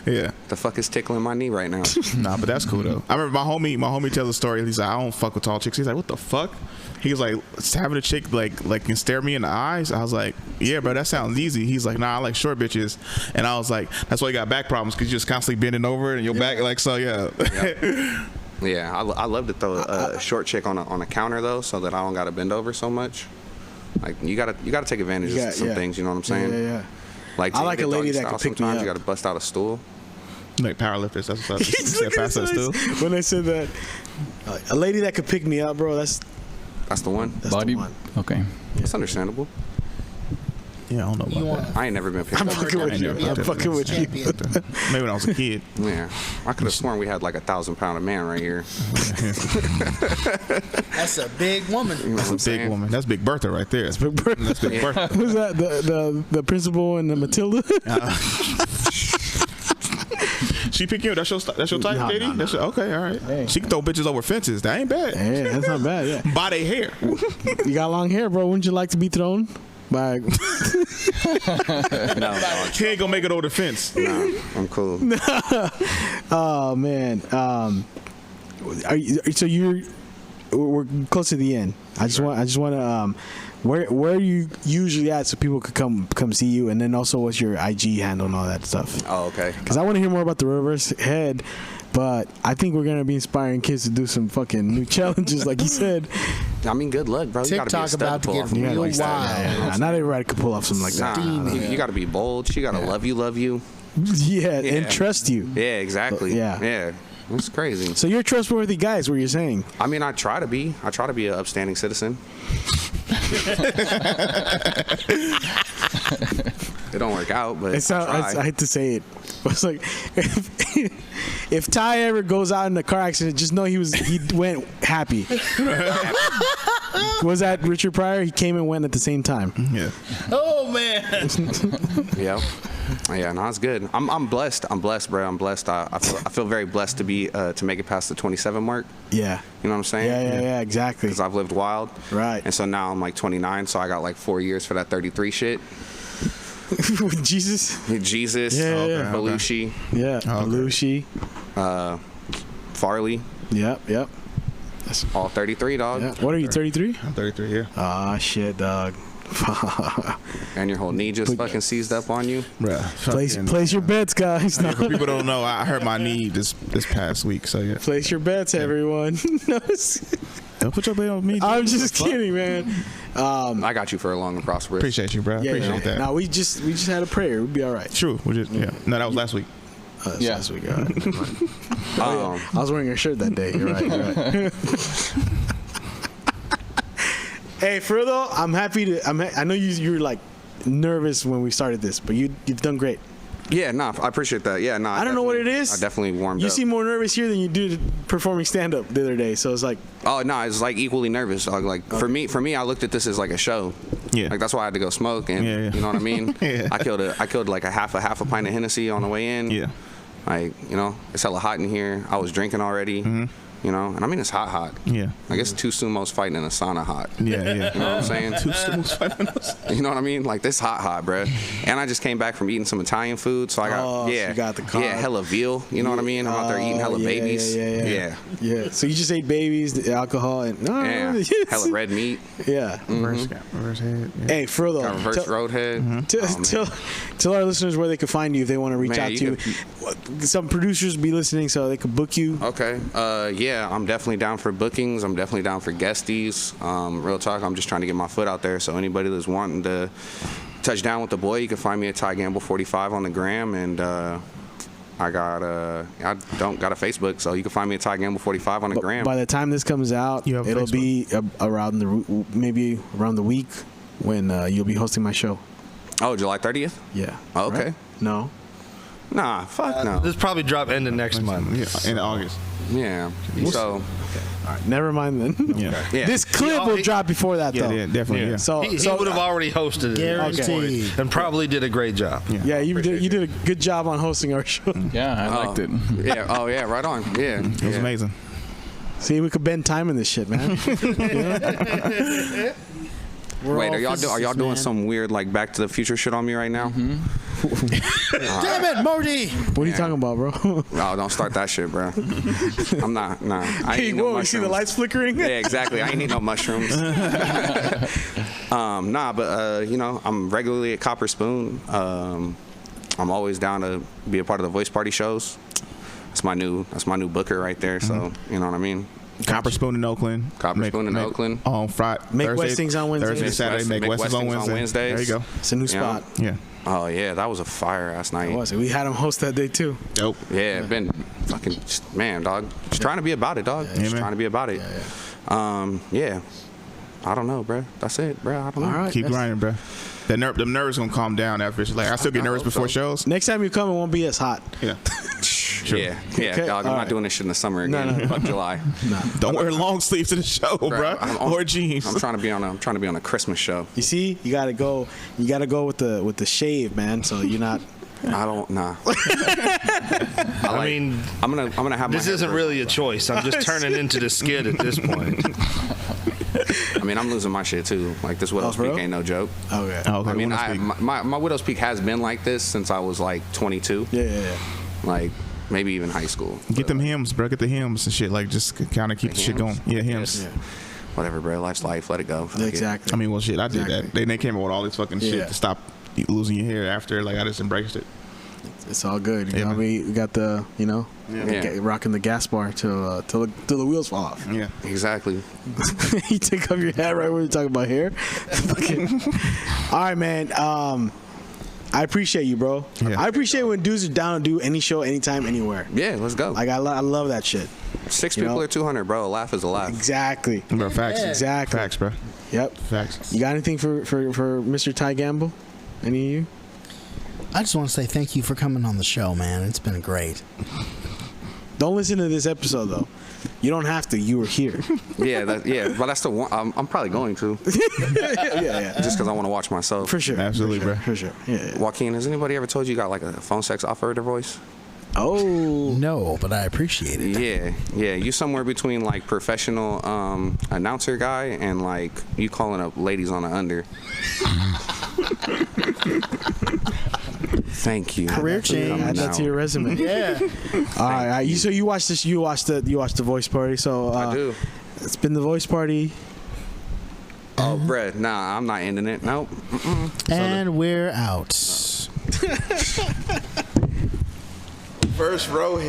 yeah, The fuck is tickling my knee right now? nah, but that's cool though. I remember my homie tells a story. He's like, "I don't fuck with tall chicks." He's like, "What the fuck?" He was like, having a chick like can stare me in the eyes. I was like, "Yeah, bro, that sounds easy." He's like, "Nah, I like short bitches," and I was like, "That's why you got back problems because you're just constantly bending over and your back like so." Yeah. Yeah, I love to throw a short chick on a counter though, so that I don't gotta bend over so much. Like you gotta take advantage of some things. You know what I'm saying? Yeah. Like I like a lady that can pick me sometimes up. you gotta bust out a stool. Like powerlifters. That's what I said. Pass that still. When they said that, a lady that could pick me up, bro. That's That's the one. the one. Okay. That's understandable. Yeah, I don't know about that. I ain't never been picked I'm up. fucking with you. I'm fucking with you. Maybe when I was a kid. Yeah, I could have sworn we had like 1,000-pound man right here. That's a big woman. You know what I'm Big saying? woman. That's Big Bertha right there. That's Big Bertha. That's Big Bertha. Who's that? The principal and the Matilda? She pick you up. That's your type, No, JD? no, no. That's your, okay, all right. Hey. She can throw bitches over fences. That ain't bad. Hey, that's not bad. Yeah. By their hair. You got long hair, bro. Wouldn't you like to be thrown by? No, He ain't gonna make it over the fence. I'm cool. Oh man. We're close to the end. I just want to where are you usually at so people could come see you, and then also what's your IG handle and all that stuff? Oh, okay. Because I want to hear more about the reverse head, but I think we're gonna be inspiring kids to do some fucking new challenges, like you said. I mean, good luck, bro. You gotta be a TikTok stud about to pull get off real something like that. wild. Not everybody could pull off something like that. Nah, you gotta be bold. She gotta love you. Yeah, Yeah. and trust you. Yeah, exactly. Yeah. It's crazy. So you're trustworthy guys. What you're saying? I mean, I try to be an upstanding citizen. It don't work out, but I hate to say it. It's like if Ty ever goes out in a car accident, just know he went happy. Was that Richard Pryor? He came and went at the same time. Yeah. Oh man. Yeah, no, it's good. I'm blessed. I'm blessed, bro. I'm blessed. I feel very blessed to be to make it past the 27 mark. Yeah. You know what I'm saying? Yeah, exactly. Because I've lived wild. Right. And so now I'm like 29, so I got like 4 years for that 33 shit. With Jesus. Jesus, Yeah. Belushi, Yeah. Belushi. Farley, Yep. all 33, dog. Yeah. What are you? 33? I'm 33, yeah. Ah, shit, dog. And your whole knee just fucking seized up on you. Bruh. Place your bets, guys. No. For people don't know, I hurt my knee this past week, so yeah. Place your bets, everyone. Don't put your bet on me. I'm dude. just kidding, man. I got you for a long and prosperous. Appreciate you, bro. Appreciate that. No, we just had a prayer. We'll be all right. True. We just, yeah. No, that was last week. Yeah. Last week. All right. I was wearing a shirt that day. You're right. Hey, for real though, I'm happy to. I know you were like nervous when we started this, but you've done great. Yeah, no, I appreciate that. Yeah, no. I don't know what it is. I definitely warmed up. You seem more nervous here than you did performing stand up the other day. So it's like, Oh no, it's like equally nervous. Like for me, I looked at this as like a show. Yeah. Like that's why I had to go smoke, and Yeah. you know what I mean. Yeah. I killed like a half a pint of Hennessy on the way in. Yeah. Like it's hella hot in here. I was drinking already. And I mean it's hot. Yeah. I guess 2 sumos fighting in a sauna hot. Yeah. You know what I'm saying? 2 stimulus fighting us. You know what I mean? Like this hot, bro. And I just came back from eating some Italian food, so I got so you got the carb. hella veal. You know what I mean? I'm out there eating hella babies. Yeah. So you just ate babies, the alcohol, and Hella red meat. Yeah. Reverse head. Yeah. Hey, for real though, Got reverse roadhead. tell our listeners where they can find you if they want to reach Man, out to you. Some producers be listening, so they could book you. Okay. Yeah, I'm definitely down for bookings. I'm definitely down for guesties. Real talk, I'm just trying to get my foot out there. So anybody that's wanting to touch down with the boy, you can find me at Ty Gamble 45 on the gram, and I don't got a Facebook, so you can find me at Ty Gamble 45 on the gram. By the time this comes out, You have it'll Facebook? be maybe around the week when you'll be hosting my show. Oh, July 30th? Yeah. Oh, okay. Right? No. Nah, fuck no. This probably drop end of next month. Yeah. In August. Yeah. So, All right. Never mind then. Yeah. yeah. This clip will drop before that though. Yeah, definitely. Yeah. So He would have already hosted it Guaranteed. and probably did a great job. yeah, you did a good job on hosting our show. Yeah, I liked it. Yeah. Oh, yeah. Right on. Yeah. It was amazing. See, we could bend time in this shit, man. Wait, are y'all doing some weird like Back to the Future shit on me right now? Damn it, Marty! What are you talking about, bro? No, don't start that shit, bro. I'm not. Nah. I ain't Hey, need no whoa, you see the mushrooms. lights flickering? Yeah, exactly. I ain't need no mushrooms. But I'm regularly at Copper Spoon. I'm always down to be a part of the Voice Party shows. That's my new booker right there. So you know what I make Copper Spoon in Oakland. Spoon in Oakland. On Friday. Make Westings on Wednesdays. Thursday, Saturday. Make Westings on Wednesdays. There you go. It's a new spot. Yeah. Oh yeah, that was a fire ass night. It was. We had him host that day too. Dope. Yeah, been fucking man, dog. Just trying to be about it, dog. Just man. trying to be about it. Yeah. I don't know, bro. That's it, bro. I don't know. All right. Keep grinding, bro. The nerves gonna calm down after. Like I still get nervous before shows. Next time you come, it won't be as hot. Yeah. Yeah, Okay, dog. I'm not doing this shit in the summer again. Fuck July. Don't wear long sleeves to the show, bro. Or jeans. I'm trying to be on a Christmas show. You see, you gotta go with the shave, man. So you're not. I don't nah. I mean, I'm gonna have. This isn't really a choice. I'm just turning into the skid at this point. I mean, I'm losing my shit too. Like this Widow's Peak ain't no joke. Okay. Okay. I mean, my Widow's Peak has been like this since I was like 22. Yeah. Like maybe even high school. Get them hymns, bro. Get the hymns and shit. Like just kind of keep the shit going. Yeah, hymns. Yes. Whatever, bro. Life's life. Let it go. Fuck Exactly. I mean, well, shit. I did that. They came up with all this fucking shit to stop losing your hair after. Like I just embraced it. It's all good. You know what I mean? We got the, rocking the gas bar till the wheels fall off. Yeah, exactly. You take off your hat right when you're talking about hair. All right, man. I appreciate you, bro. Yeah. I appreciate when dudes are down to do any show, anytime, anywhere. Yeah, let's go. Like I love that shit. 6 people or 200, bro. A laugh is a laugh. Exactly. Bro, facts. Exactly. Facts, bro. Yep. Facts. You got anything for Mr. Ty Gamble? Any of you? I just want to say thank you for coming on the show, man. It's been great. Don't listen to this episode though. You don't have to. You were here. Yeah, but that's the one. I'm probably going to. yeah. Just because I want to watch myself. For sure. Absolutely, bro. For sure. Yeah. Joaquin, has anybody ever told you got like a phone sex operator voice? Oh. No, but I appreciate it. Yeah. You somewhere between like professional announcer guy and like you calling up ladies on the under. Thank you. Career change. Add that to your resume. Yeah. All right. So you watched this. You watched the Voice Party. So I do. It's been the Voice Party. Oh, Brett. Nah, I'm not ending it. Nope. And we're out. First row head.